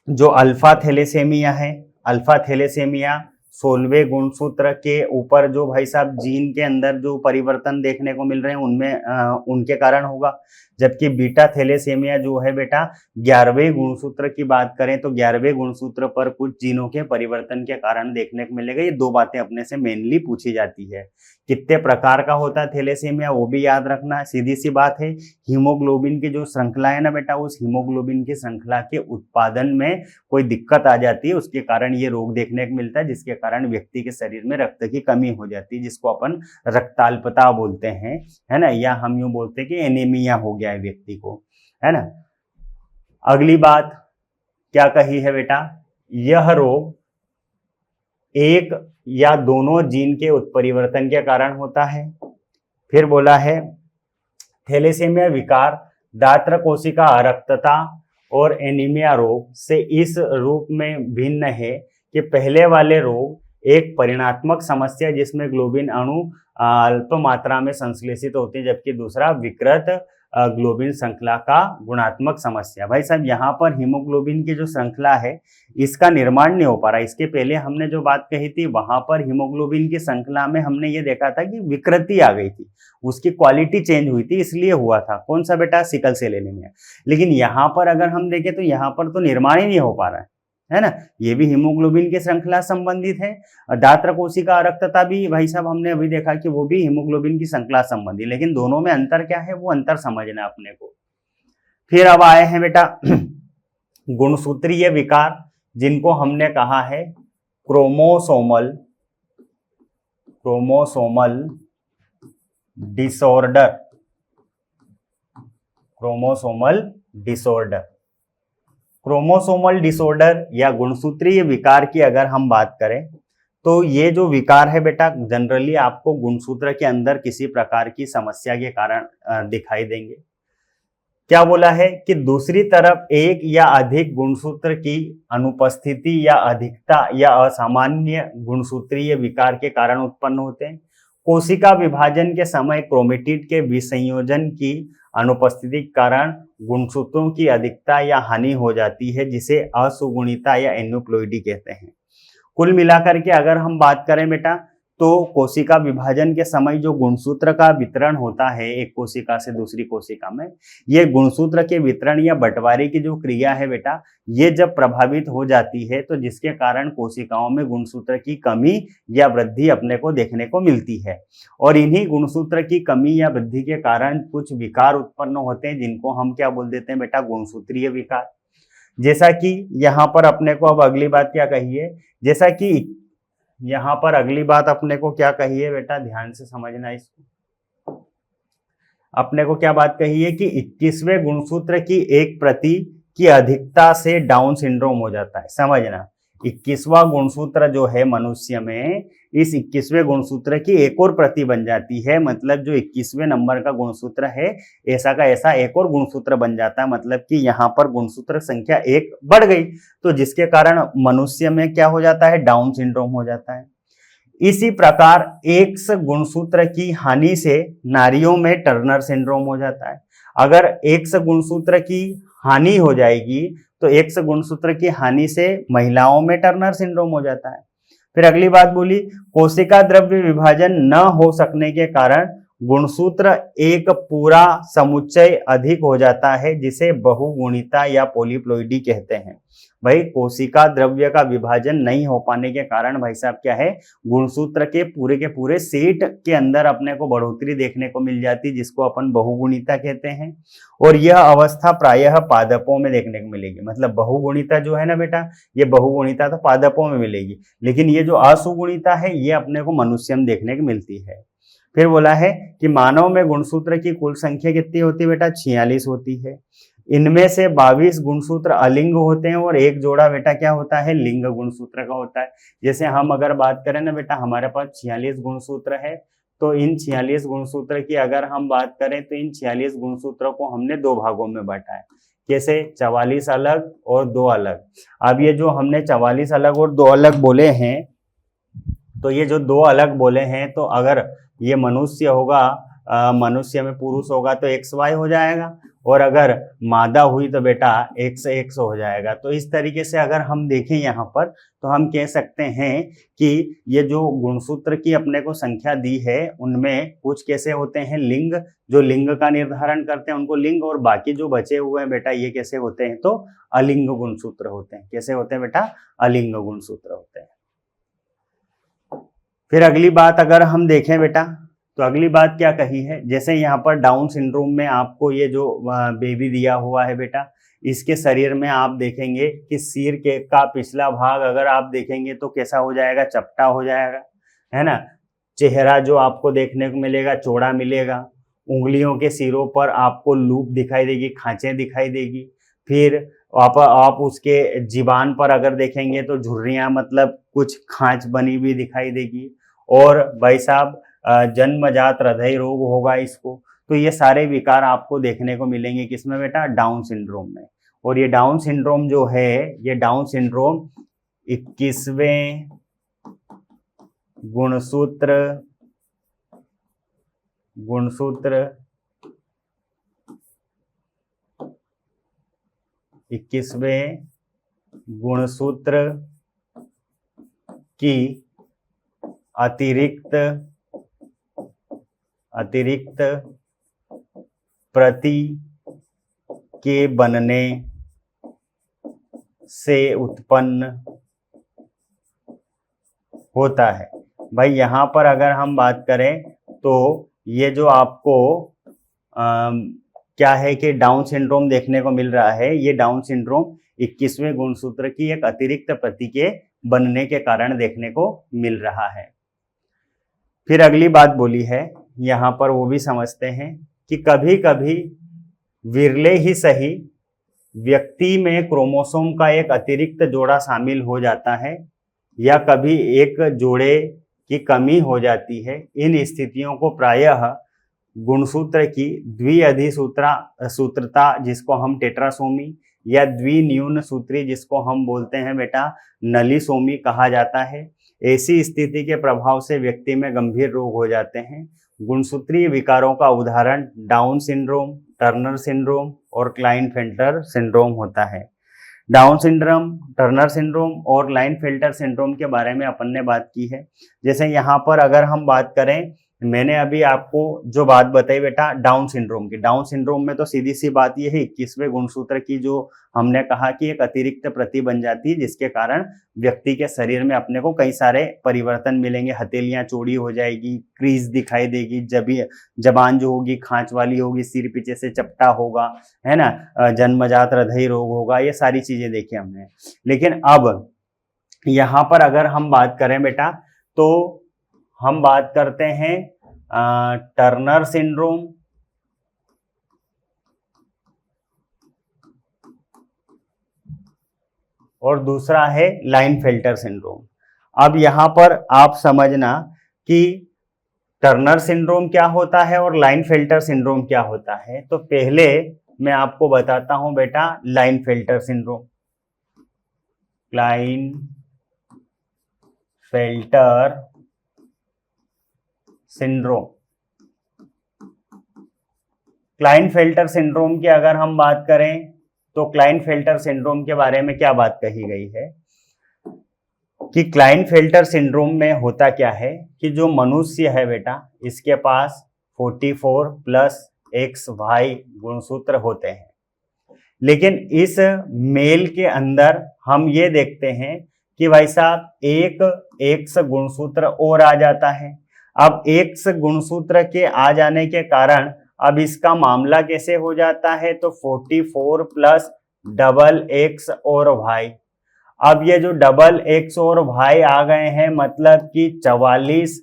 जो अल्फा थैलेसेमिया है, अल्फा थैलेसेमिया 16वें गुणसूत्र के ऊपर जो भाई साहब जीन के अंदर जो परिवर्तन देखने को मिल रहे हैं उनमें उनके कारण होगा, जबकि बीटा थैलेसेमिया जो है बेटा 11वें गुणसूत्र की बात करें तो 11वें गुणसूत्र पर कुछ जीनों के परिवर्तन के कारण देखने को मिलेगा। ये दो बातें अपने से मेनली पूछी जाती है। कितने प्रकार का होता है थैलेसेमिया वो भी याद रखना। सीधी सी बात है, हीमोग्लोबिन की जो श्रृंखला है ना बेटा, उस हीमोग्लोबिन की श्रृंखला के उत्पादन में कोई दिक्कत आ जाती है, उसके कारण ये रोग देखने को मिलता है, जिसके कारण व्यक्ति के शरीर में रक्त की कमी हो जाती है, जिसको अपन रक्ताल्पता बोलते हैं, है ना, या हम यूं बोलते हैं कि एनीमिया हो गया है व्यक्ति को, है ना। अगली बात क्या कही है बेटा, यह रोग एक या दोनों जीन के उत्परिवर्तन के कारण होता है। फिर बोला है थैलेसेमिया विकार दात्र कोशिका अरक्तता और एनीमिया रोग से इस रूप में भिन्न है कि पहले वाले रोग एक परिणात्मक समस्या जिसमें ग्लोबिन अणु अल्प मात्रा में संश्लेषित होते हैं, जबकि दूसरा विकृत ग्लोबिन श्रृंखला का गुणात्मक समस्या। भाई साहब यहाँ पर हीमोग्लोबिन की जो श्रृंखला है इसका निर्माण नहीं हो पा रहा। इसके पहले हमने जो बात कही थी वहां पर हीमोग्लोबिन की श्रृंखला में हमने ये देखा था कि विकृति आ गई थी, उसकी क्वालिटी चेंज हुई थी, इसलिए हुआ था। कौन सा बेटा, सिकल सेल एनीमिया। लेकिन यहाँ पर अगर हम देखें तो यहाँ पर तो निर्माण ही नहीं हो पा रहा है ना, ये भी हीमोग्लोबिन की श्रृंखला संबंधित है। दात्र कोशिका अरक्तता भी भाई साहब हमने अभी देखा कि वो भी हीमोग्लोबिन की श्रृंखला संबंधी, लेकिन दोनों में अंतर क्या है वो अंतर समझना अपने को। फिर अब आए हैं बेटा गुणसूत्रीय विकार, जिनको हमने कहा है chromosomal disorder, chromosomal disorder. Chromosomal disorder या गुणसूत्रीय विकार की अगर हम बात करें तो ये जो विकार है बेटा जनरली आपको गुणसूत्र के अंदर किसी प्रकार की समस्या के कारण दिखाई देंगे। क्या बोला है कि दूसरी तरफ एक या अधिक गुणसूत्र की अनुपस्थिति या अधिकता या असामान्य गुणसूत्रीय विकार के कारण उत्पन्न होते हैं। कोशिका विभाजन के समय क्रोमेटिड के विसंयोजन की अनुपस्थिति के कारण गुणसूत्रों की अधिकता या हानि हो जाती है, जिसे असुगुणिता या एन्यूप्लॉइडी कहते हैं। कुल मिलाकर के अगर हम बात करें बेटा, तो कोशिका विभाजन के समय जो गुणसूत्र का वितरण होता है एक कोशिका से दूसरी कोशिका में, ये गुणसूत्र के वितरण या बंटवारे की जो क्रिया है बेटा, ये जब प्रभावित हो जाती है तो जिसके कारण कोशिकाओं में गुणसूत्र की कमी या वृद्धि अपने को देखने को मिलती है। और इन्हीं गुणसूत्र की कमी या वृद्धि के कारण कुछ विकार उत्पन्न होते हैं, जिनको हम क्या बोल देते हैं बेटा, गुणसूत्रीय विकार। जैसा कि यहाँ पर अपने को अब अगली बात क्या कही है, जैसा कि यहाँ पर अगली बात अपने को क्या कही है बेटा, ध्यान से समझना इसको। अपने को क्या बात कही है कि 21वें गुणसूत्र की एक प्रति की अधिकता से डाउन सिंड्रोम हो जाता है। समझना, 21वां गुणसूत्र जो है मनुष्य में, इस 21वें गुणसूत्र की एक और प्रति बन जाती है। मतलब जो 21वें नंबर का गुणसूत्र है, ऐसा का ऐसा एक और गुणसूत्र बन जाता है। मतलब कि यहाँ पर गुणसूत्र संख्या 1 बढ़ गई, तो जिसके कारण मनुष्य में क्या हो जाता है, डाउन सिंड्रोम हो जाता है। इसी प्रकार X गुणसूत्र की हानि से नारियों में टर्नर सिंड्रोम हो जाता है। अगर X गुणसूत्र की हानि हो जाएगी तो X गुणसूत्र की हानि से महिलाओं में टर्नर सिंड्रोम हो जाता है। फिर अगली बात बोली, कोशिका द्रव्य विभाजन न हो सकने के कारण गुणसूत्र एक पूरा समुच्चय अधिक हो जाता है, जिसे बहुगुणिता या पॉलीप्लॉइडी कहते हैं। भाई कोशिका द्रव्य का विभाजन नहीं हो पाने के कारण भाई साहब क्या है, गुणसूत्र के पूरे सेट के अंदर अपने को बढ़ोतरी देखने को मिल जाती, जिसको अपन बहुगुणिता कहते हैं। और यह अवस्था प्रायः पादपों में देखने को मिलेगी। मतलब बहुगुणिता जो है ना बेटा, ये बहुगुणिता तो पादपों में मिलेगी, लेकिन ये जो असुगुणिता है ये अपने को मनुष्य में देखने को मिलती है। फिर बोला है कि मानव में गुणसूत्र की कुल संख्या कितनी होती है बेटा, 46 होती है। इनमें से 22 गुणसूत्र अलिंग होते हैं और एक जोड़ा बेटा क्या होता है, लिंग गुणसूत्र का होता है। जैसे हम अगर बात करें ना बेटा, हमारे पास 46 गुणसूत्र है, तो इन 46 गुणसूत्र की अगर हम बात करें तो इन 46 गुणसूत्रों को हमने 2 भागों में बांटा है। कैसे, 44 अलग और 2 अलग। अब ये जो हमने 44 अलग और 2 अलग बोले हैं, तो ये जो 2 अलग बोले हैं, तो अगर ये मनुष्य होगा, मनुष्य में पुरुष होगा तो XY हो जाएगा, और अगर मादा हुई तो बेटा XX हो जाएगा। तो इस तरीके से अगर हम देखें यहाँ पर, तो हम कह सकते हैं कि ये जो गुणसूत्र की अपने को संख्या दी है, उनमें कुछ कैसे होते हैं, लिंग, जो लिंग का निर्धारण करते हैं उनको लिंग, और बाकी जो बचे हुए हैं बेटा ये कैसे होते हैं, तो अलिंग गुणसूत्र होते हैं। कैसे होते हैं बेटा, अलिंग गुणसूत्र होते हैं। फिर अगली बात अगर हम देखें बेटा, तो अगली बात क्या कही है, जैसे यहाँ पर डाउन सिंड्रोम में आपको ये जो बेबी दिया हुआ है बेटा, इसके शरीर में आप देखेंगे कि सिर के का पिछला भाग अगर आप देखेंगे तो कैसा हो जाएगा, चपटा हो जाएगा, है ना। चेहरा जो आपको देखने को मिलेगा चौड़ा मिलेगा। उंगलियों के सिरों पर आपको लूप दिखाई देगी, खांचे दिखाई देगी। फिर आप उसके जीबान पर अगर देखेंगे तो झुर्रियां, मतलब कुछ खांच बनी हुई दिखाई देगी। और भाई साहब जन्मजात हृदय रोग होगा इसको। तो ये सारे विकार आपको देखने को मिलेंगे किसमें बेटा, डाउन सिंड्रोम में। और ये डाउन सिंड्रोम जो है, ये डाउन सिंड्रोम 21वें गुणसूत्र 21वें गुणसूत्र की अतिरिक्त प्रति के बनने से उत्पन्न होता है। भाई यहाँ पर अगर हम बात करें तो ये जो आपको क्या है कि डाउन सिंड्रोम देखने को मिल रहा है, ये डाउन सिंड्रोम 21वें गुणसूत्र की एक अतिरिक्त प्रति के बनने के कारण देखने को मिल रहा है। फिर अगली बात बोली है यहाँ पर, वो भी समझते हैं कि कभी कभी विरले ही सही व्यक्ति में क्रोमोसोम का एक अतिरिक्त जोड़ा शामिल हो जाता है, या कभी एक जोड़े की कमी हो जाती है। इन स्थितियों को प्रायः गुणसूत्र की सूत्रता जिसको हम टेट्रासोमी या द्विन्यून सूत्री जिसको हम बोलते हैं बेटा नलीसोमी कहा जाता है। ऐसी स्थिति के प्रभाव से व्यक्ति में गंभीर रोग हो जाते हैं। गुणसूत्रीय विकारों का उदाहरण डाउन सिंड्रोम, टर्नर सिंड्रोम और क्लाइनफेल्टर सिंड्रोम होता है। डाउन सिंड्रोम, टर्नर सिंड्रोम और क्लाइनफेल्टर सिंड्रोम के बारे में अपन ने बात की है। जैसे यहाँ पर अगर हम बात करें, मैंने अभी आपको जो बात बताई बेटा डाउन सिंड्रोम की, डाउन सिंड्रोम में तो सीधी सी बात यह है 21वें गुणसूत्र की जो हमने कहा कि एक अतिरिक्त प्रति बन जाती है जिसके कारण व्यक्ति के शरीर में अपने को कई सारे परिवर्तन मिलेंगे। हथेलियां चौड़ी हो जाएगी, क्रीज दिखाई देगी, जबान जो होगी खांच वाली होगी, सिर पीछे से चपटा होगा, है ना, जन्मजात हृदय रोग होगा, ये सारी चीजें देखी हमने। लेकिन अब यहाँ पर अगर हम बात करें बेटा तो हम बात करते हैं टर्नर सिंड्रोम और दूसरा है लाइनफेल्टर सिंड्रोम। अब यहां पर आप समझना कि टर्नर सिंड्रोम क्या होता है और लाइनफेल्टर सिंड्रोम क्या होता है। तो पहले मैं आपको बताता हूं बेटा लाइनफेल्टर सिंड्रोम। लाइनफेल्टर सिंड्रोम, क्लाइनफेल्टर सिंड्रोम की अगर हम बात करें तो क्लाइनफेल्टर सिंड्रोम के बारे में क्या बात कही गई है कि क्लाइनफेल्टर सिंड्रोम में होता क्या है कि जो मनुष्य है बेटा इसके पास 44 प्लस XY गुणसूत्र होते हैं, लेकिन इस मेल के अंदर हम ये देखते हैं कि भाई साहब एक X गुणसूत्र और आ जाता है। अब X गुणसूत्र के आ जाने के कारण अब इसका मामला कैसे हो जाता है, तो 44 प्लस डबल X और Y। अब ये जो डबल X और Y आ गए हैं मतलब कि 44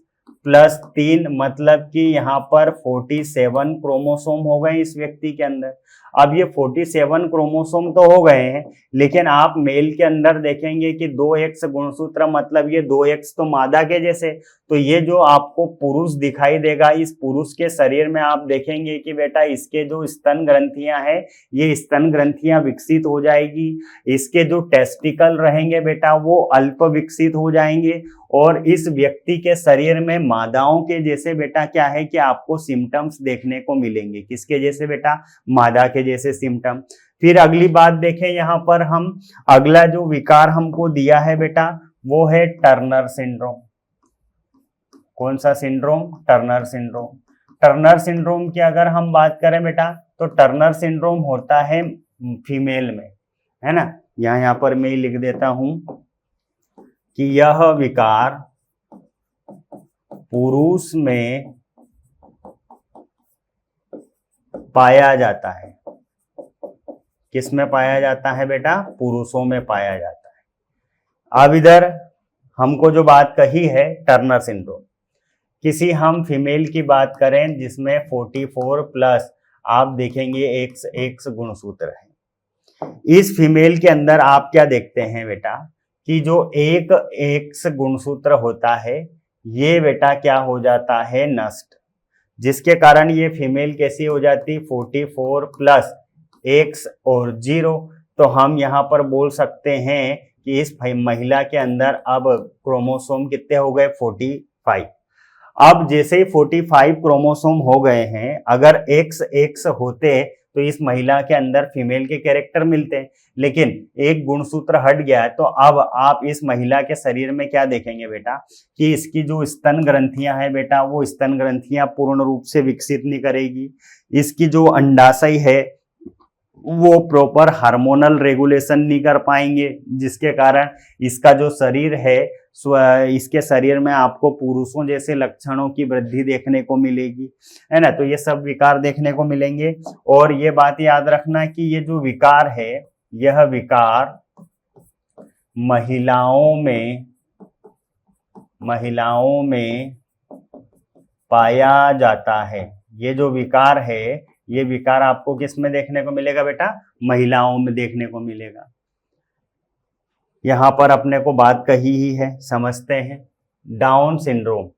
प्लस 3 मतलब कि यहाँ पर 47 क्रोमोसोम हो गए इस व्यक्ति के अंदर। अब ये 47 क्रोमोसोम तो हो गए हैं, लेकिन आप मेल के अंदर देखेंगे कि 2X गुणसूत्र मतलब ये 2X तो मादा के जैसे, तो ये जो आपको पुरुष दिखाई देगा इस पुरुष के शरीर में आप देखेंगे कि बेटा इसके जो स्तन ग्रंथियां हैं ये स्तन ग्रंथियां विकसित हो जाएगी, इसके जो टेस्टिकल रहेंगे बेटा वो अल्प विकसित हो जाएंगे और इस व्यक्ति के शरीर में मादाओं के जैसे बेटा क्या है कि आपको सिम्टम्स देखने को मिलेंगे। किसके जैसे बेटा, मादा के जैसे सिम्टम। फिर अगली बात देखें यहाँ पर हम, अगला जो विकार हमको दिया है बेटा वो है टर्नर सिंड्रोम। कौन सा syndrome, Turner syndrome. Turner syndrome की अगर हम बात करें बेटा तो टर्नर सिंड्रोम होता है फीमेल में, है ना। यहाँ पर मैं लिख देता हूं कि यह विकार पुरुष में पाया जाता है। किस में पाया जाता है बेटा, पुरुषों में पाया जाता है। अब इधर हमको जो बात कही है टर्नर सिंड्रोम, किसी हम फीमेल की बात करें जिसमें 44 प्लस आप देखेंगे X गुणसूत्र है, इस फीमेल के अंदर आप क्या देखते हैं बेटा कि जो एक X गुणसूत्र होता है ये बेटा क्या हो जाता है, नष्ट, जिसके कारण ये फीमेल कैसी हो जाती, 44 प्लस X और 0। तो हम यहाँ पर बोल सकते हैं कि इस महिला के अंदर अब क्रोमोसोम कितने हो गए, 45। अब जैसे ही 45 क्रोमोसोम हो गए हैं, अगर X होते तो इस महिला के अंदर फीमेल के कैरेक्टर मिलते हैं, लेकिन एक गुणसूत्र हट गया है। तो अब आप इस महिला के शरीर में क्या देखेंगे बेटा कि इसकी जो स्तन ग्रंथियां हैं बेटा वो स्तन ग्रंथियां पूर्ण रूप से विकसित नहीं करेगी, इसकी जो अंडाशय है वो प्रॉपर हार्मोनल रेगुलेशन नहीं कर पाएंगे, जिसके कारण इसका जो शरीर है इसके शरीर में आपको पुरुषों जैसे लक्षणों की वृद्धि देखने को मिलेगी, है ना। तो ये सब विकार देखने को मिलेंगे। और ये बात याद रखना कि ये जो विकार है यह विकार महिलाओं में पाया जाता है। ये जो विकार है ये विकार आपको किस में देखने को मिलेगा बेटा, महिलाओं में देखने को मिलेगा। यहां पर अपने को बात कही ही है, समझते हैं। डाउन सिंड्रोम,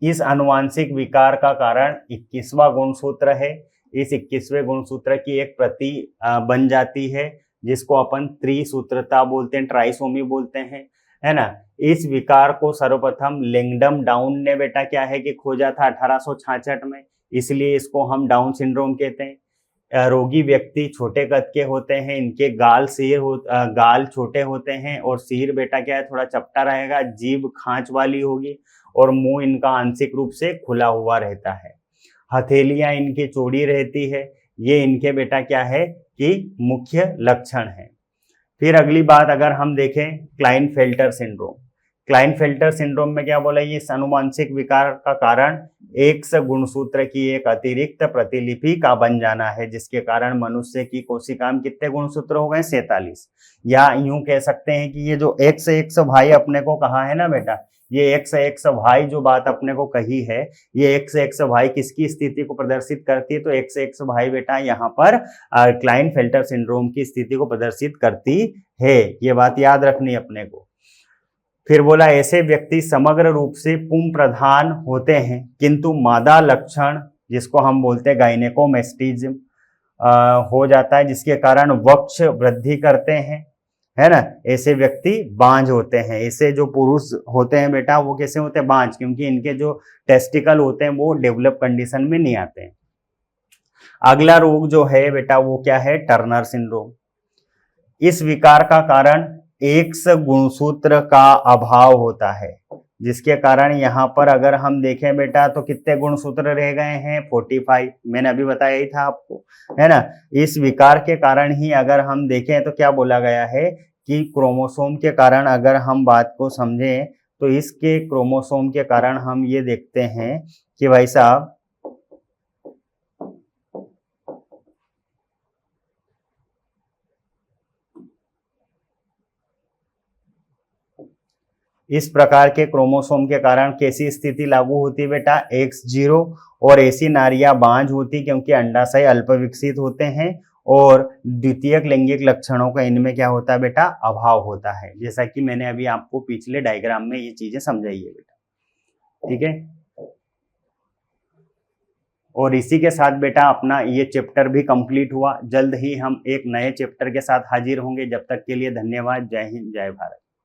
इस अनुवांशिक विकार का कारण 21वां गुणसूत्र है। इस 21वें गुणसूत्र की एक प्रति बन जाती है जिसको अपन त्रिसूत्रता बोलते हैं, ट्राइसोमी बोलते हैं, है ना। इस विकार को सर्वप्रथम लैंगडम डाउन ने बेटा क्या है कि खोजा था 1866 में, इसलिए इसको हम डाउन सिंड्रोम कहते हैं। रोगी व्यक्ति छोटे कद के होते हैं, इनके गाल छोटे होते हैं और सिर बेटा क्या है थोड़ा चपटा रहेगा, जीभ खांच वाली होगी और मुंह इनका आंशिक रूप से खुला हुआ रहता है। हथेलियां इनकी चौड़ी रहती है। ये इनके बेटा क्या है कि मुख्य लक्षण है। फिर अगली बात अगर हम देखें क्लाइनफेल्टर सिंड्रोम। क्लाइनफेल्टर सिंड्रोम में क्या बोला, ये इस अनुवांशिक विकार का कारण एक्स गुणसूत्र की एक अतिरिक्त प्रतिलिपि का बन जाना है, जिसके कारण मनुष्य की कोशिका में कितने गुणसूत्र हो गए, 47। या यूं कह सकते हैं कि ये जो एक्स एक्स भाई अपने को कहा है ना बेटा, ये एक्स एक्स भाई जो बात अपने को कही है, ये एक्स एक्स भाई किसकी स्थिति को प्रदर्शित करती है, तो एक्स एक्स भाई बेटा यहाँ पर क्लाइनफेल्टर सिंड्रोम की स्थिति को प्रदर्शित करती है। ये बात याद रखनी अपने को। फिर बोला ऐसे व्यक्ति समग्र रूप से पुंज प्रधान होते हैं, किंतु मादा लक्षण जिसको हम बोलते हैं गायनेकोमेस्टिज्म हो जाता है, जिसके कारण वक्ष वृद्धि करते हैं, है ना। ऐसे व्यक्ति बांझ होते हैं। ऐसे जो पुरुष होते हैं बेटा वो कैसे होते हैं, बांझ, क्योंकि इनके जो टेस्टिकल होते हैं वो डेवलप कंडीशन में नहीं आते हैं। अगला रोग जो है बेटा वो क्या है, टर्नर सिंड्रोम। इस विकार का कारण एक्स गुणसूत्र का अभाव होता है, जिसके कारण यहाँ पर अगर हम देखें बेटा तो कितने गुणसूत्र रह गए हैं, 45। मैंने अभी बताया ही था आपको, है ना। इस विकार के कारण ही अगर हम देखें तो क्या बोला गया है कि क्रोमोसोम के कारण अगर हम बात को समझें तो इसके क्रोमोसोम के कारण हम ये देखते हैं कि भाई साहब इस प्रकार के क्रोमोसोम के कारण कैसी स्थिति लागू होती है बेटा, X0, और ऐसी नारियां बांझ होती क्योंकि अंडाशय अल्प विकसित होते हैं और द्वितीयक लैंगिक लक्षणों का इनमें क्या होता है बेटा, अभाव होता है, जैसा कि मैंने अभी आपको पिछले डायग्राम में ये चीजें समझाई है बेटा, ठीक है। और इसी के साथ बेटा अपना ये चैप्टर भी कंप्लीट हुआ। जल्द ही हम एक नए चैप्टर के साथ हाजिर होंगे। जब तक के लिए धन्यवाद। जय हिंद, जय भारत।